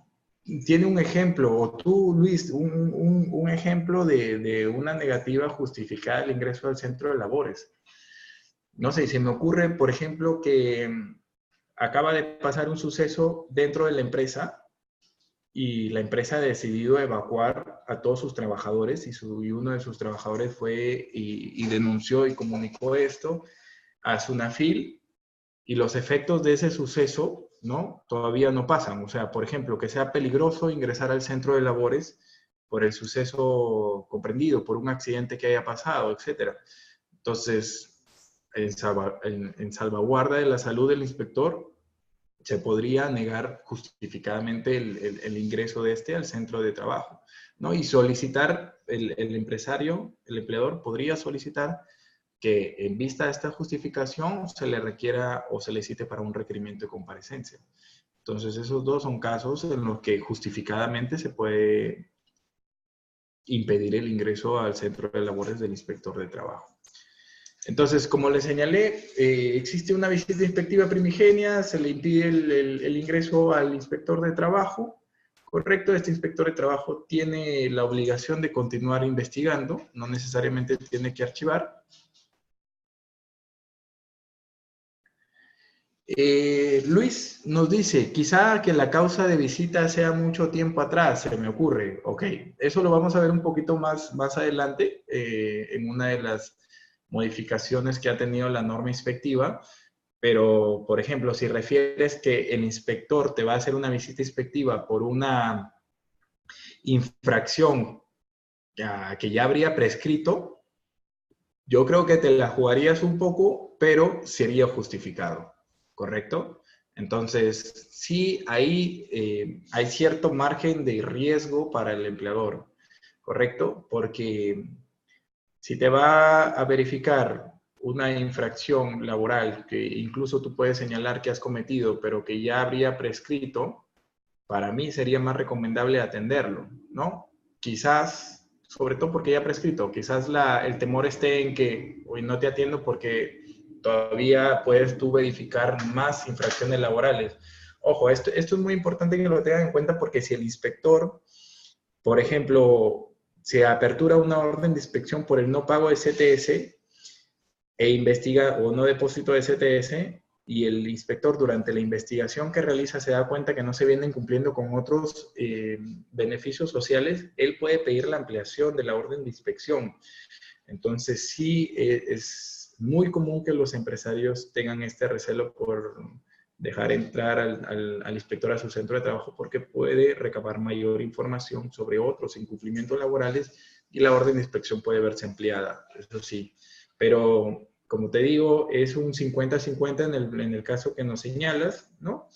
tiene un ejemplo, o tú, Luis, un ejemplo de una negativa justificada al ingreso al centro de labores. No sé, se me ocurre, por ejemplo, que acaba de pasar un suceso dentro de la empresa y la empresa ha decidido evacuar a todos sus trabajadores y uno de sus trabajadores fue y denunció y comunicó esto a SUNAFIL y los efectos de ese suceso, ¿no? Todavía no pasan. O sea, por ejemplo, que sea peligroso ingresar al centro de labores por el suceso comprendido, por un accidente que haya pasado, etc. Entonces, en salvaguarda de la salud del inspector, se podría negar justificadamente el ingreso de este al centro de trabajo, ¿no? Y solicitar, el empresario, el empleador, podría solicitar que en vista de esta justificación se le requiera o se le cite para un requerimiento de comparecencia. Entonces, esos dos son casos en los que justificadamente se puede impedir el ingreso al centro de labores del inspector de trabajo. Entonces, como les señalé, existe una visita inspectiva primigenia, se le impide el ingreso al inspector de trabajo, ¿correcto? Este inspector de trabajo tiene la obligación de continuar investigando, no necesariamente tiene que archivar. Luis nos dice, quizá que la causa de visita sea mucho tiempo atrás, se me ocurre. Ok, eso lo vamos a ver un poquito más adelante en una de las modificaciones que ha tenido la norma inspectiva, pero, por ejemplo, si refieres que el inspector te va a hacer una visita inspectiva por una infracción que ya habría prescrito, yo creo que te la jugarías un poco, pero sería justificado, ¿correcto? Entonces, sí, ahí hay cierto margen de riesgo para el empleador, ¿correcto? Porque si te va a verificar una infracción laboral que incluso tú puedes señalar que has cometido, pero que ya habría prescrito, para mí sería más recomendable atenderlo, ¿no? Quizás, sobre todo porque ya prescrito, quizás el temor esté en que hoy no te atiendo porque todavía puedes tú verificar más infracciones laborales. Ojo, esto es muy importante que lo tengan en cuenta porque si el inspector, por ejemplo, se apertura una orden de inspección por el no pago de CTS e investiga o no depósito de CTS y el inspector durante la investigación que realiza se da cuenta que no se vienen cumpliendo con otros beneficios sociales, él puede pedir la ampliación de la orden de inspección. Entonces sí es muy común que los empresarios tengan este recelo por dejar entrar al inspector a su centro de trabajo porque puede recabar mayor información sobre otros incumplimientos laborales y la orden de inspección puede verse ampliada, eso sí. Pero como te digo, es un 50-50 en el caso que nos señalas, ¿no?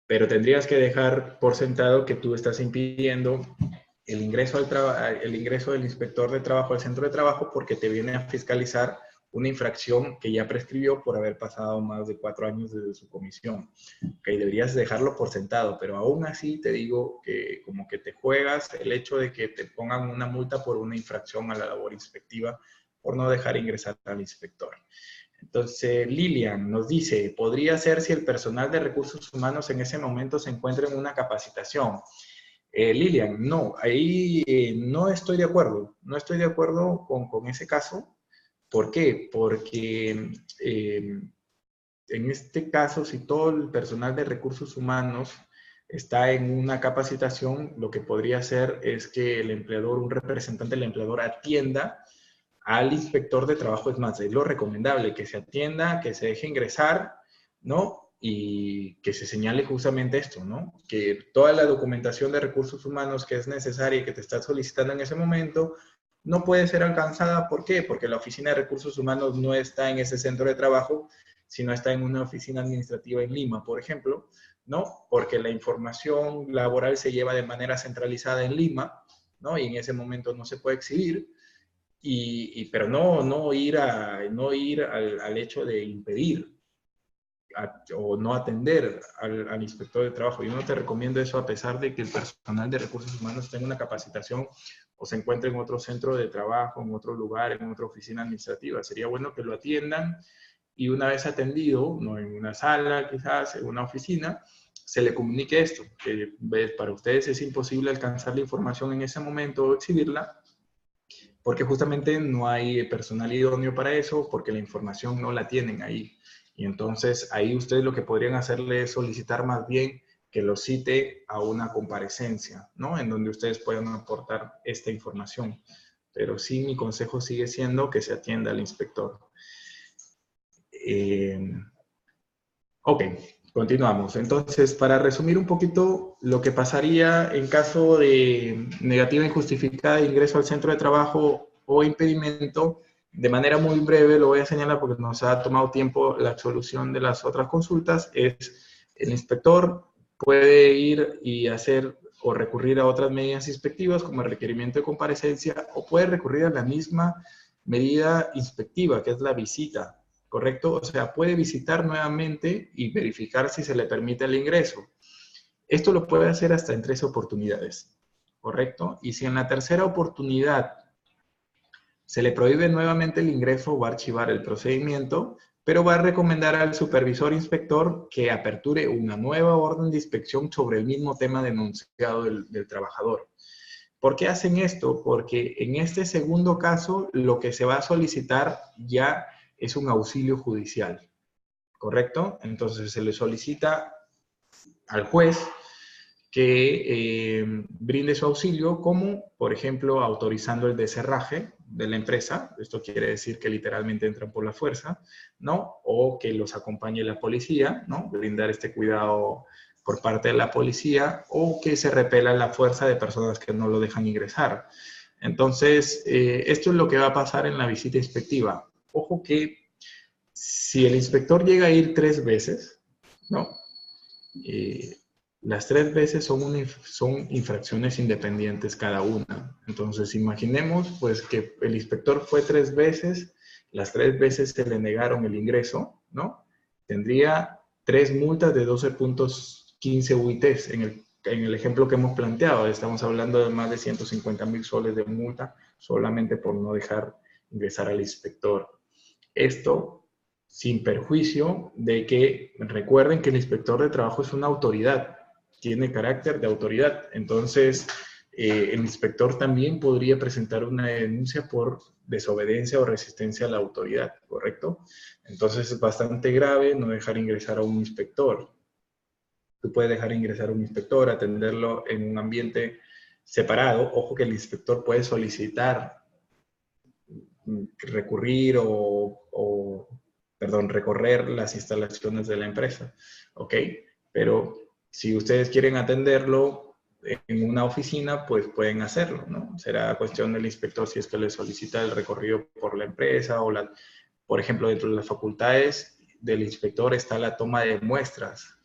Pero tendrías que dejar por sentado que tú estás impidiendo el ingreso del inspector de trabajo al centro de trabajo porque te viene a fiscalizar una infracción que ya prescribió por haber pasado más de 4 años desde su comisión. Okay, deberías dejarlo por sentado, pero aún así te digo que como que te juegas el hecho de que te pongan una multa por una infracción a la labor inspectiva por no dejar ingresar al inspector. Entonces, Lilian nos dice, podría ser si el personal de recursos humanos en ese momento se encuentra en una capacitación. Lilian, no, ahí no estoy de acuerdo. No estoy de acuerdo con ese caso. ¿Por qué? Porque en este caso, si todo el personal de recursos humanos está en una capacitación, lo que podría hacer es que el empleador, un representante del empleador atienda al inspector de trabajo. Es más, es lo recomendable, que se atienda, que se deje ingresar, ¿no? Y que se señale justamente esto, ¿no? Que toda la documentación de recursos humanos que es necesaria y que te está solicitando en ese momento no puede ser alcanzada. ¿Por qué? Porque la oficina de recursos humanos no está en ese centro de trabajo, sino está en una oficina administrativa en Lima, por ejemplo, ¿no? Porque la información laboral se lleva de manera centralizada en Lima, ¿no? Y en ese momento no se puede exhibir. Pero no ir al hecho de impedir o no atender al inspector de trabajo. Yo no te recomiendo eso a pesar de que el personal de recursos humanos tenga una capacitación o se encuentre en otro centro de trabajo, en otro lugar, en otra oficina administrativa. Sería bueno que lo atiendan y una vez atendido, no en una sala quizás, en una oficina, se le comunique esto, que para ustedes es imposible alcanzar la información en ese momento o exhibirla, porque justamente no hay personal idóneo para eso, porque la información no la tienen ahí. Y entonces ahí ustedes lo que podrían hacerle es solicitar más bien que lo cite a una comparecencia, ¿no? En donde ustedes puedan aportar esta información. Pero sí, mi consejo sigue siendo que se atienda al inspector. Ok, continuamos. Entonces, para resumir un poquito lo que pasaría en caso de negativa injustificada de ingreso al centro de trabajo o impedimento, de manera muy breve lo voy a señalar porque nos ha tomado tiempo la solución de las otras consultas, es el inspector puede ir y hacer o recurrir a otras medidas inspectivas como el requerimiento de comparecencia o puede recurrir a la misma medida inspectiva, que es la visita. ¿Correcto? O sea, puede visitar nuevamente y verificar si se le permite el ingreso. Esto lo puede hacer hasta en 3 oportunidades, ¿correcto? Y si en la tercera oportunidad se le prohíbe nuevamente el ingreso, va a archivar el procedimiento, pero va a recomendar al supervisor inspector que aperture una nueva orden de inspección sobre el mismo tema denunciado del trabajador. ¿Por qué hacen esto? Porque en este segundo caso, lo que se va a solicitar ya es un auxilio judicial, ¿correcto? Entonces se le solicita al juez que brinde su auxilio como, por ejemplo, autorizando el descerraje de la empresa. Esto quiere decir que literalmente entran por la fuerza, ¿no? O que los acompañe la policía, ¿no? Brindar este cuidado por parte de la policía o que se repela la fuerza de personas que no lo dejan ingresar. Entonces, esto es lo que va a pasar en la visita inspectiva. Ojo que si el inspector llega a ir 3 veces, ¿no? Las 3 veces son infracciones independientes cada una. Entonces, imaginemos pues que el inspector fue 3 veces, las 3 veces se le negaron el ingreso, ¿no? Tendría 3 multas de 12.15 UITs en el ejemplo que hemos planteado. Estamos hablando de más de 150.000 soles de multa solamente por no dejar ingresar al inspector. Esto sin perjuicio de que recuerden que el inspector de trabajo es una autoridad, tiene carácter de autoridad. Entonces, el inspector también podría presentar una denuncia por desobediencia o resistencia a la autoridad, ¿correcto? Entonces, es bastante grave no dejar ingresar a un inspector. Tú puedes dejar ingresar a un inspector, atenderlo en un ambiente separado. Ojo que el inspector puede solicitar recurrir recorrer las instalaciones de la empresa, ¿ok? Pero si ustedes quieren atenderlo en una oficina, pues pueden hacerlo, ¿no? Será cuestión del inspector si es que le solicita el recorrido por la empresa o Por ejemplo, dentro de las facultades del inspector está la toma de muestras,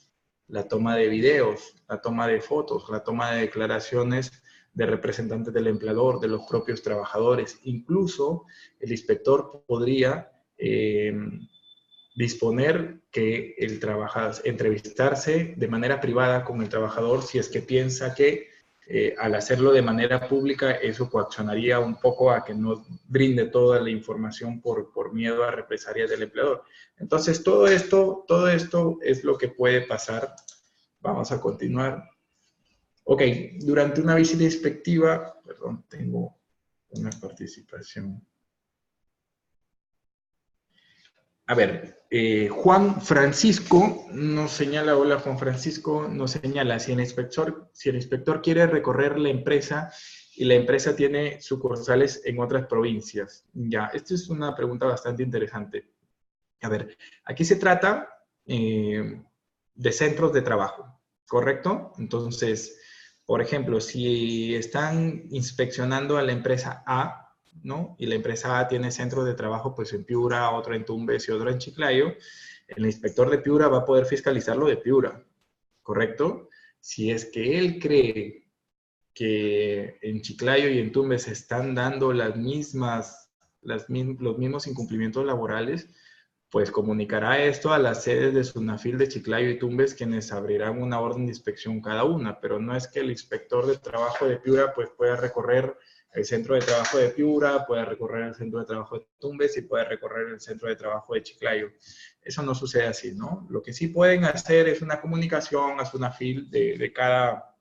la toma de videos, la toma de fotos, la toma de declaraciones de representantes del empleador, de los propios trabajadores. Incluso el inspector podría disponer que el trabajador, entrevistarse de manera privada con el trabajador si es que piensa que al hacerlo de manera pública eso coaccionaría un poco a que no brinde toda la información por miedo a represalias del empleador. Entonces todo esto es lo que puede pasar. Vamos a continuar. Ok, durante una visita inspectiva, perdón, tengo una participación. A ver, Juan Francisco nos señala, hola Juan Francisco, nos señala, si el inspector quiere recorrer la empresa y la empresa tiene sucursales en otras provincias. Ya, esta es una pregunta bastante interesante. A ver, aquí se trata de centros de trabajo, ¿correcto? Entonces, por ejemplo, si están inspeccionando a la empresa A, ¿no? Y la empresa A tiene centros de trabajo pues en Piura, otro en Tumbes y otro en Chiclayo, el inspector de Piura va a poder fiscalizar lo de Piura, ¿correcto? Si es que él cree que en Chiclayo y en Tumbes se están dando los mismos incumplimientos laborales, pues comunicará esto a las sedes de SUNAFIL de Chiclayo y Tumbes, quienes abrirán una orden de inspección cada una, pero no es que el inspector de trabajo de Piura pues pueda recorrer el centro de trabajo de Piura, puede recorrer el centro de trabajo de Tumbes y puede recorrer el centro de trabajo de Chiclayo. Eso no sucede así, ¿no? Lo que sí pueden hacer es una comunicación a SUNAFIL de cada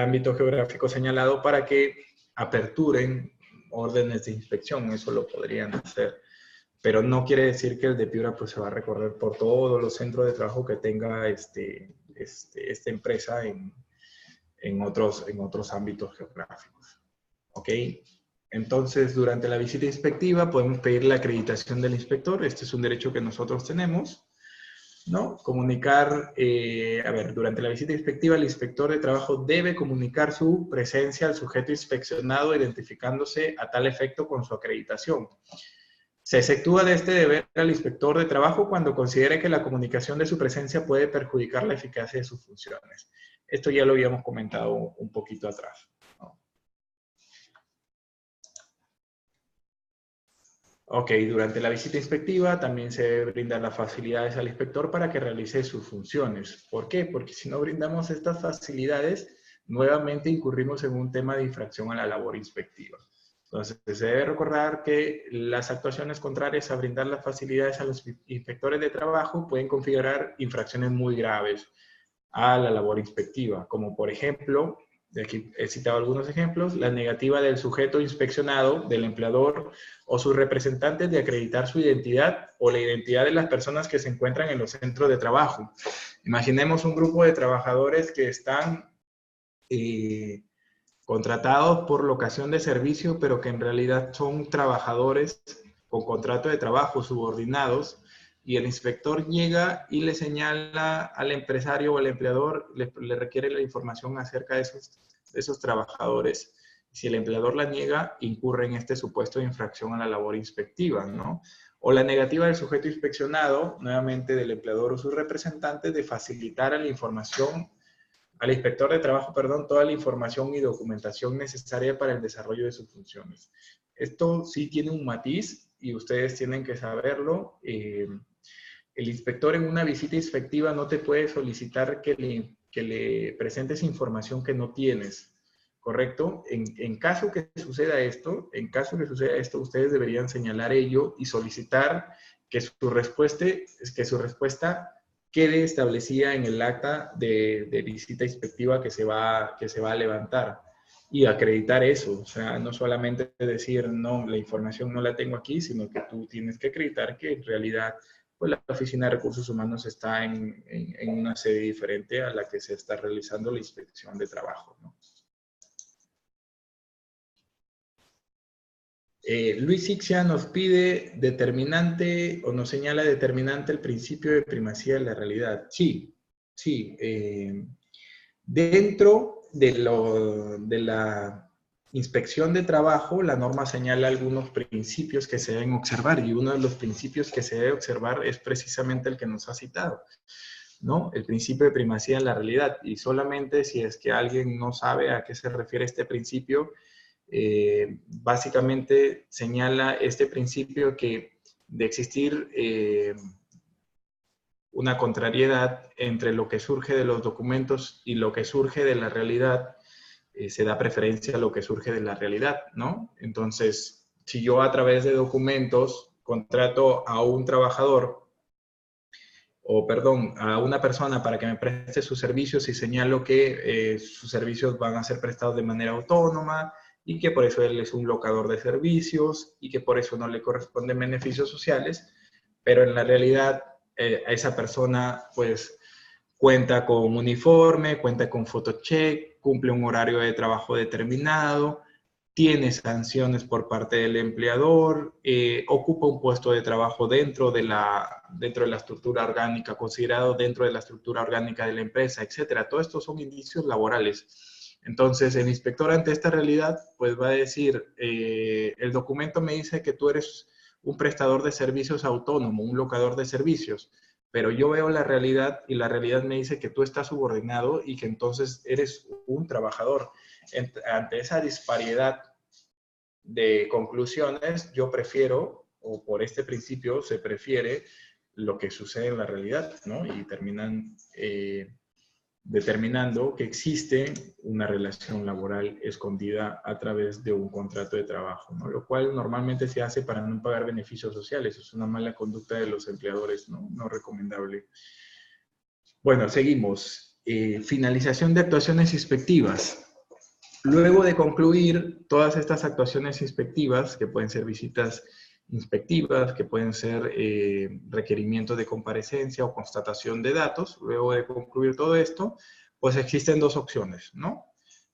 ámbito geográfico señalado para que aperturen órdenes de inspección, eso lo podrían hacer. Pero no quiere decir que el de Piura pues, se va a recorrer por todos los centros de trabajo que tenga esta empresa en otros ámbitos geográficos. ¿Ok? Entonces, durante la visita inspectiva podemos pedir la acreditación del inspector. Este es un derecho que nosotros tenemos, ¿no? Comunicar, durante la visita inspectiva el inspector de trabajo debe comunicar su presencia al sujeto inspeccionado, identificándose a tal efecto con su acreditación. Se exceptúa de este deber al inspector de trabajo cuando considere que la comunicación de su presencia puede perjudicar la eficacia de sus funciones. Esto ya lo habíamos comentado un poquito atrás, ¿no? Ok, durante la visita inspectiva también se debe brindar las facilidades al inspector para que realice sus funciones. ¿Por qué? Porque si no brindamos estas facilidades, nuevamente incurrimos en un tema de infracción a la labor inspectiva. Entonces, se debe recordar que las actuaciones contrarias a brindar las facilidades a los inspectores de trabajo pueden configurar infracciones muy graves a la labor inspectiva, como por ejemplo, de aquí he citado algunos ejemplos, la negativa del sujeto inspeccionado, del empleador o sus representantes de acreditar su identidad o la identidad de las personas que se encuentran en los centros de trabajo. Imaginemos un grupo de trabajadores que están contratados por locación de servicio, pero que en realidad son trabajadores con contrato de trabajo subordinados, y el inspector llega y le señala al empresario o al empleador, le requiere la información acerca de esos trabajadores. Si el empleador la niega, incurre en este supuesto de infracción a la labor inspectiva, ¿no? O la negativa del sujeto inspeccionado, nuevamente del empleador o sus representantes, de facilitar al inspector de trabajo, toda la información y documentación necesaria para el desarrollo de sus funciones. Esto sí tiene un matiz y ustedes tienen que saberlo. El inspector en una visita inspectiva no te puede solicitar que le presentes información que no tienes, ¿correcto? En caso que suceda esto, ustedes deberían señalar ello y solicitar que su respuesta quede establecida en el acta de visita inspectiva que se va a levantar, y acreditar eso. O sea, no solamente decir, no, la información no la tengo aquí, sino que tú tienes que acreditar que en realidad pues, la Oficina de Recursos Humanos está en una sede diferente a la que se está realizando la inspección de trabajo, ¿no? Luis Ixia nos pide determinante, o nos señala determinante el principio de primacía de la realidad. Sí, sí. Dentro de inspección de trabajo, la norma señala algunos principios que se deben observar, y uno de los principios que se debe observar es precisamente el que nos ha citado, ¿no? El principio de primacía en la realidad. Y solamente si es que alguien no sabe a qué se refiere este principio, básicamente señala este principio que de existir una contrariedad entre lo que surge de los documentos y lo que surge de la realidad, se da preferencia a lo que surge de la realidad, ¿no? Entonces, si yo a través de documentos contrato a un trabajador, o perdón, a una persona para que me preste sus servicios y señalo que sus servicios van a ser prestados de manera autónoma y que por eso él es un locador de servicios y que por eso no le corresponden beneficios sociales, pero en la realidad a esa persona pues cuenta con uniforme, cuenta con photocheck, cumple un horario de trabajo determinado, tiene sanciones por parte del empleador, ocupa un puesto de trabajo dentro de la estructura orgánica, considerado dentro de la estructura orgánica de la empresa, etcétera. Todo esto son indicios laborales. Entonces, el inspector ante esta realidad, pues va a decir, el documento me dice que tú eres un prestador de servicios autónomo, un locador de servicios, pero yo veo la realidad y la realidad me dice que tú estás subordinado y que entonces eres un trabajador. Ante esa disparidad de conclusiones, yo prefiero, o por este principio se prefiere lo que sucede en la realidad, ¿no? Y terminan determinando que existe una relación laboral escondida a través de un contrato de trabajo, ¿no? Lo cual normalmente se hace para no pagar beneficios sociales. Es una mala conducta de los empleadores, ¿no? No recomendable. Bueno, seguimos. Finalización de actuaciones inspectivas. Luego de concluir todas estas actuaciones inspectivas, que pueden ser visitas inspectivas, que pueden ser requerimientos de comparecencia o constatación de datos, luego de concluir todo esto, pues existen dos opciones, ¿no?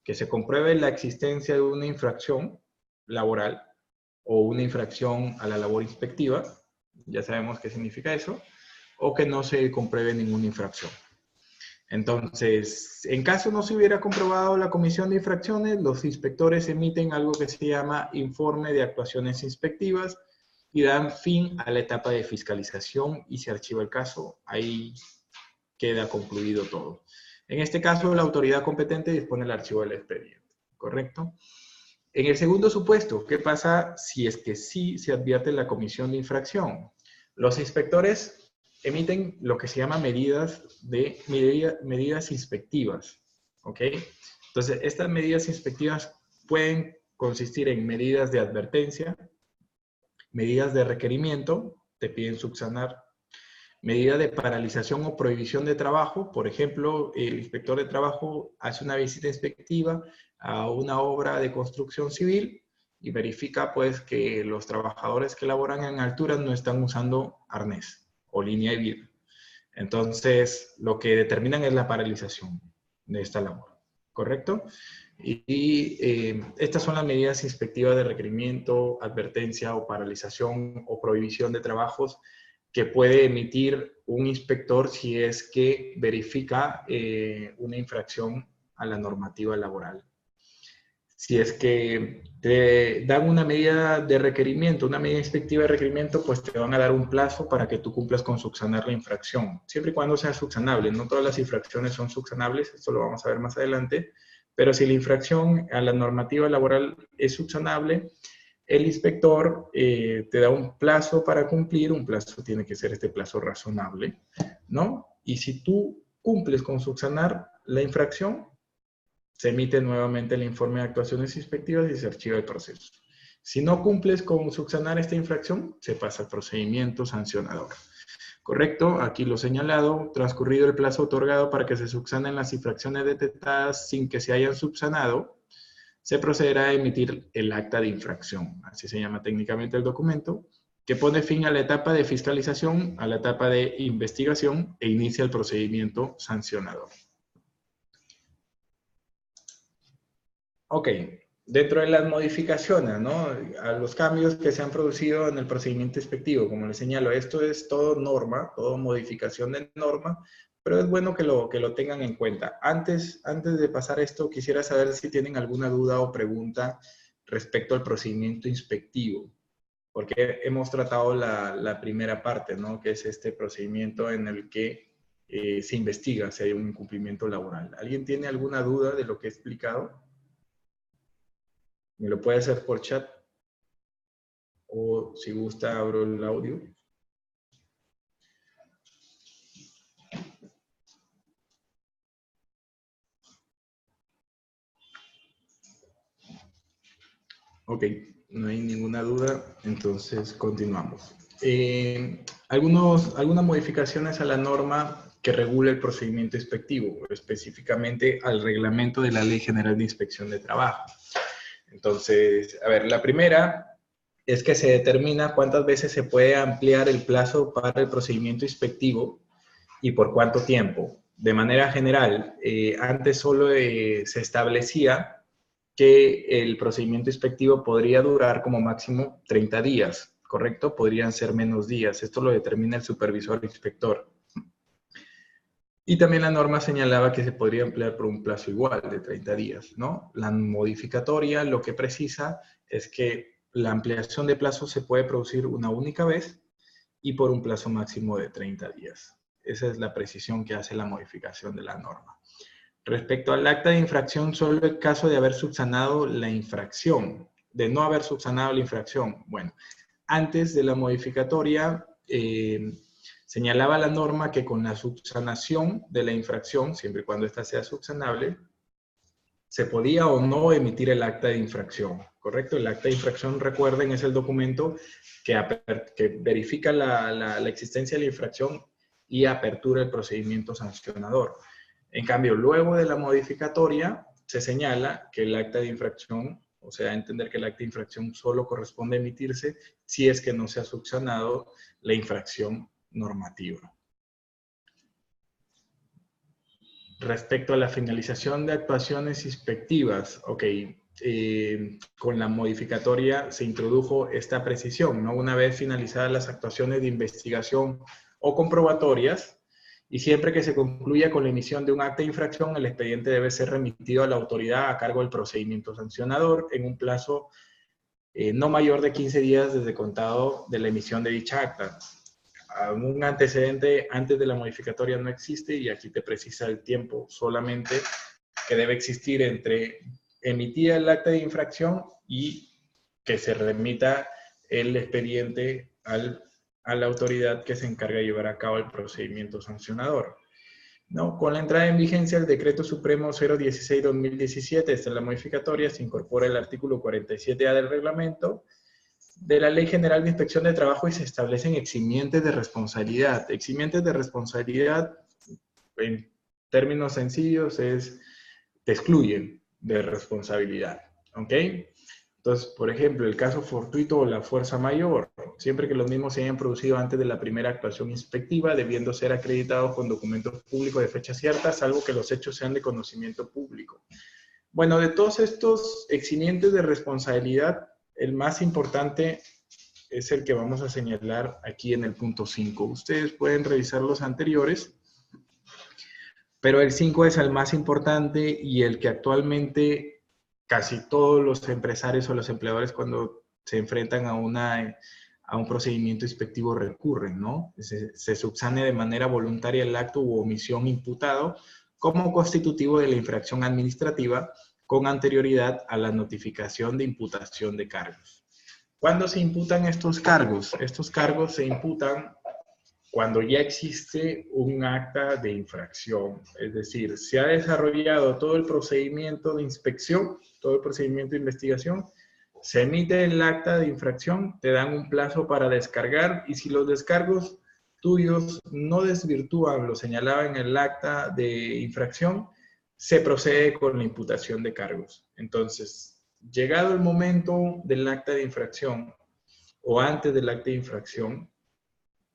Que se compruebe la existencia de una infracción laboral o una infracción a la labor inspectiva, ya sabemos qué significa eso, o que no se compruebe ninguna infracción. Entonces, en caso no se hubiera comprobado la comisión de infracciones, los inspectores emiten algo que se llama informe de actuaciones inspectivas y dan fin a la etapa de fiscalización y se archiva el caso. Ahí queda concluido todo. En este caso, la autoridad competente dispone el archivo del expediente, ¿correcto? En el segundo supuesto, ¿qué pasa si es que sí se advierte la comisión de infracción? Los inspectores emiten lo que se llama medidas inspectivas, ¿ok? Entonces, estas medidas inspectivas pueden consistir en medidas de advertencia, medidas de requerimiento, te piden subsanar, medida de paralización o prohibición de trabajo. Por ejemplo, el inspector de trabajo hace una visita inspectiva a una obra de construcción civil y verifica pues que los trabajadores que laboran en altura no están usando arnés o línea de vidrio. Entonces, lo que determinan es la paralización de esta labor, ¿correcto? Estas son las medidas inspectivas de requerimiento, advertencia o paralización o prohibición de trabajos que puede emitir un inspector si es que verifica una infracción a la normativa laboral. Si es que te dan una medida de requerimiento, una medida inspectiva de requerimiento, pues te van a dar un plazo para que tú cumplas con subsanar la infracción, siempre y cuando sea subsanable. No todas las infracciones son subsanables, esto lo vamos a ver más adelante, pero si la infracción a la normativa laboral es subsanable, el inspector te da un plazo para cumplir, un plazo tiene que ser este plazo razonable, ¿no? Y si tú cumples con subsanar la infracción, se emite nuevamente el informe de actuaciones inspectivas y se archiva el proceso. Si no cumples con subsanar esta infracción, se pasa al procedimiento sancionador. ¿Correcto? Aquí lo señalado, transcurrido el plazo otorgado para que se subsanen las infracciones detectadas sin que se hayan subsanado, se procederá a emitir el acta de infracción, así se llama técnicamente el documento, que pone fin a la etapa de fiscalización, a la etapa de investigación e inicia el procedimiento sancionador. Ok, dentro de las modificaciones, ¿no? A los cambios que se han producido en el procedimiento inspectivo, como les señalo, esto es todo norma, todo modificación de norma, pero es bueno que lo tengan en cuenta. Antes de pasar esto, quisiera saber si tienen alguna duda o pregunta respecto al procedimiento inspectivo, porque hemos tratado la primera parte, ¿no? Que es este procedimiento en el que se investiga si hay un incumplimiento laboral. ¿Alguien tiene alguna duda de lo que he explicado? Me lo puede hacer por chat o si gusta abro el audio. Ok, no hay ninguna duda, entonces continuamos. Algunas modificaciones a la norma que regula el procedimiento inspectivo, específicamente al reglamento de la Ley General de Inspección de Trabajo. Entonces, a ver, la primera es que se determina cuántas veces se puede ampliar el plazo para el procedimiento inspectivo y por cuánto tiempo. De manera general, antes solo se establecía que el procedimiento inspectivo podría durar como máximo 30 días, ¿correcto? Podrían ser menos días. Esto lo determina el supervisor inspector. Y también la norma señalaba que se podría ampliar por un plazo igual de 30 días, ¿no? La modificatoria lo que precisa es que la ampliación de plazo se puede producir una única vez y por un plazo máximo de 30 días. Esa es la precisión que hace la modificación de la norma. Respecto al acta de infracción, solo el caso de haber subsanado la infracción, de no haber subsanado la infracción. Bueno, antes de la modificatoria, señalaba la norma que con la subsanación de la infracción, siempre y cuando ésta sea subsanable, se podía o no emitir el acta de infracción, ¿correcto? El acta de infracción, recuerden, es el documento que verifica la existencia de la infracción y apertura el procedimiento sancionador. En cambio, luego de la modificatoria, se señala que el acta de infracción, o sea, entender que el acta de infracción solo corresponde emitirse si es que no se ha subsanado la infracción normativa. Respecto a la finalización de actuaciones inspectivas, ok, con la modificatoria se introdujo esta precisión, ¿no? Una vez finalizadas las actuaciones de investigación o comprobatorias, y siempre que se concluya con la emisión de un acta de infracción, el expediente debe ser remitido a la autoridad a cargo del procedimiento sancionador en un plazo no mayor de 15 días desde contado de la emisión de dicha acta. Un antecedente antes de la modificatoria no existe y aquí te precisa el tiempo solamente que debe existir entre emitida el acta de infracción y que se remita el expediente a la autoridad que se encarga de llevar a cabo el procedimiento sancionador. ¿No? Con la entrada en vigencia del Decreto Supremo 016-2017, esta es la modificatoria, se incorpora el artículo 47A del reglamento de la Ley General de Inspección de Trabajo y se establecen eximientes de responsabilidad. Eximientes de responsabilidad, en términos sencillos, te excluyen de responsabilidad. ¿Ok? Entonces, por ejemplo, el caso fortuito o la fuerza mayor, siempre que los mismos se hayan producido antes de la primera actuación inspectiva, debiendo ser acreditados con documentos públicos de fecha cierta, salvo que los hechos sean de conocimiento público. Bueno, de todos estos eximientes de responsabilidad, el más importante es el que vamos a señalar aquí en el punto 5. Ustedes pueden revisar los anteriores, pero el 5 es el más importante y el que actualmente casi todos los empresarios o los empleadores cuando se enfrentan a un procedimiento inspectivo recurren, ¿no? Se subsane de manera voluntaria el acto u omisión imputado como constitutivo de la infracción administrativa con anterioridad a la notificación de imputación de cargos. ¿Cuándo se imputan estos cargos? Estos cargos se imputan cuando ya existe un acta de infracción, es decir, se ha desarrollado todo el procedimiento de inspección, todo el procedimiento de investigación, se emite el acta de infracción, te dan un plazo para descargar y si los descargos tuyos no desvirtúan lo señalado en el acta de infracción, se procede con la imputación de cargos. Entonces, llegado el momento del acta de infracción o antes del acta de infracción,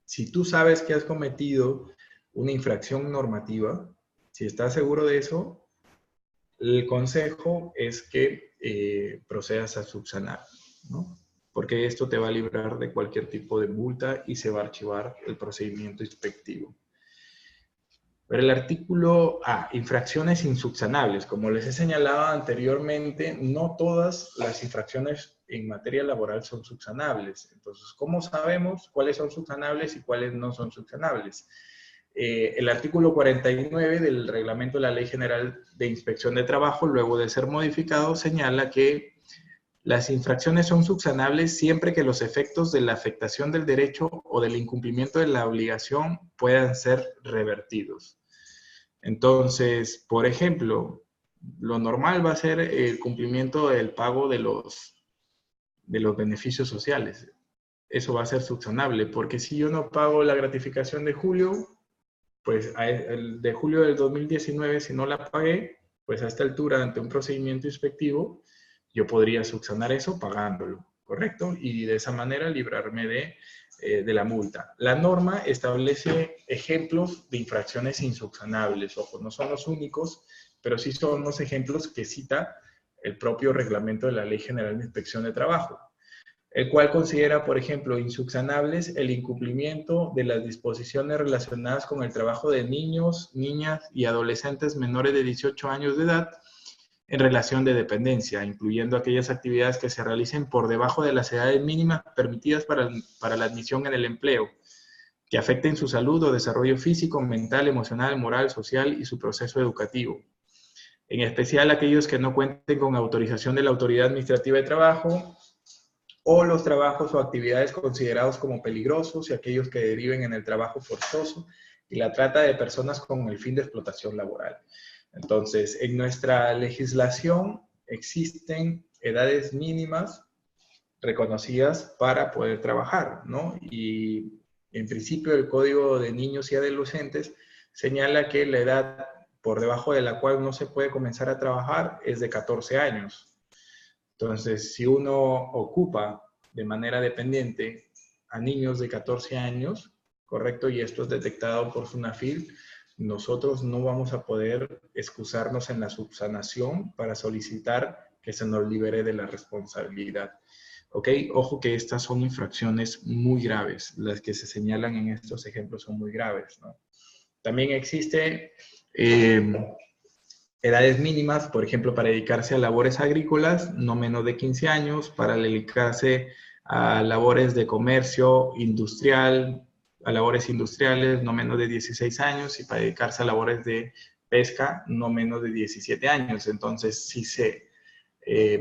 si tú sabes que has cometido una infracción normativa, si estás seguro de eso, el consejo es que procedas a subsanar, ¿no? Porque esto te va a librar de cualquier tipo de multa y se va a archivar el procedimiento inspectivo. Pero el artículo A, infracciones insubsanables. Como les he señalado anteriormente, no todas las infracciones en materia laboral son subsanables. Entonces, ¿cómo sabemos cuáles son subsanables y cuáles no son subsanables? El artículo 49 del reglamento de la Ley General de Inspección de Trabajo, luego de ser modificado, señala que las infracciones son subsanables siempre que los efectos de la afectación del derecho o del incumplimiento de la obligación puedan ser revertidos. Entonces, por ejemplo, lo normal va a ser el cumplimiento del pago de los beneficios sociales. Eso va a ser subsanable, porque si yo no pago la gratificación de julio, pues el de julio del 2019, si no la pagué, pues a esta altura, ante un procedimiento inspectivo, yo podría subsanar eso pagándolo, ¿correcto? Y de esa manera librarme de la multa. La norma establece ejemplos de infracciones insubsanables. Ojo, no son los únicos, pero sí son los ejemplos que cita el propio reglamento de la Ley General de Inspección de Trabajo, el cual considera, por ejemplo, insubsanables el incumplimiento de las disposiciones relacionadas con el trabajo de niños, niñas y adolescentes menores de 18 años de edad en relación de dependencia, incluyendo aquellas actividades que se realicen por debajo de las edades mínimas permitidas para la admisión en el empleo, que afecten su salud o desarrollo físico, mental, emocional, moral, social y su proceso educativo. En especial aquellos que no cuenten con autorización de la Autoridad Administrativa de Trabajo, o los trabajos o actividades considerados como peligrosos y aquellos que deriven en el trabajo forzoso y la trata de personas con el fin de explotación laboral. Entonces, en nuestra legislación existen edades mínimas reconocidas para poder trabajar, ¿no? Y en principio el Código de Niños y Adolescentes señala que la edad por debajo de la cual no se puede comenzar a trabajar es de 14 años. Entonces, si uno ocupa de manera dependiente a niños de 14 años, correcto, y esto es detectado por SUNAFIL, nosotros no vamos a poder excusarnos en la subsanación para solicitar que se nos libere de la responsabilidad. ¿Ok? Ojo que estas son infracciones muy graves. Las que se señalan en estos ejemplos son muy graves, ¿no? También existe edades mínimas, por ejemplo, para dedicarse a labores agrícolas, no menos de 15 años, para dedicarse a labores de comercio industrial, a labores industriales, no menos de 16 años, y para dedicarse a labores de pesca, no menos de 17 años. Entonces, si se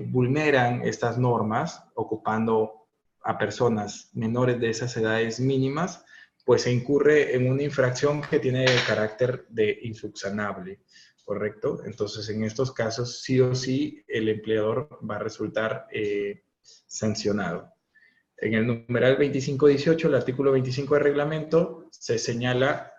vulneran estas normas, ocupando a personas menores de esas edades mínimas, pues se incurre en una infracción que tiene carácter de insubsanable, ¿correcto? Entonces, en estos casos, sí o sí, el empleador va a resultar sancionado. En el numeral 2518, el artículo 25 del reglamento, se señala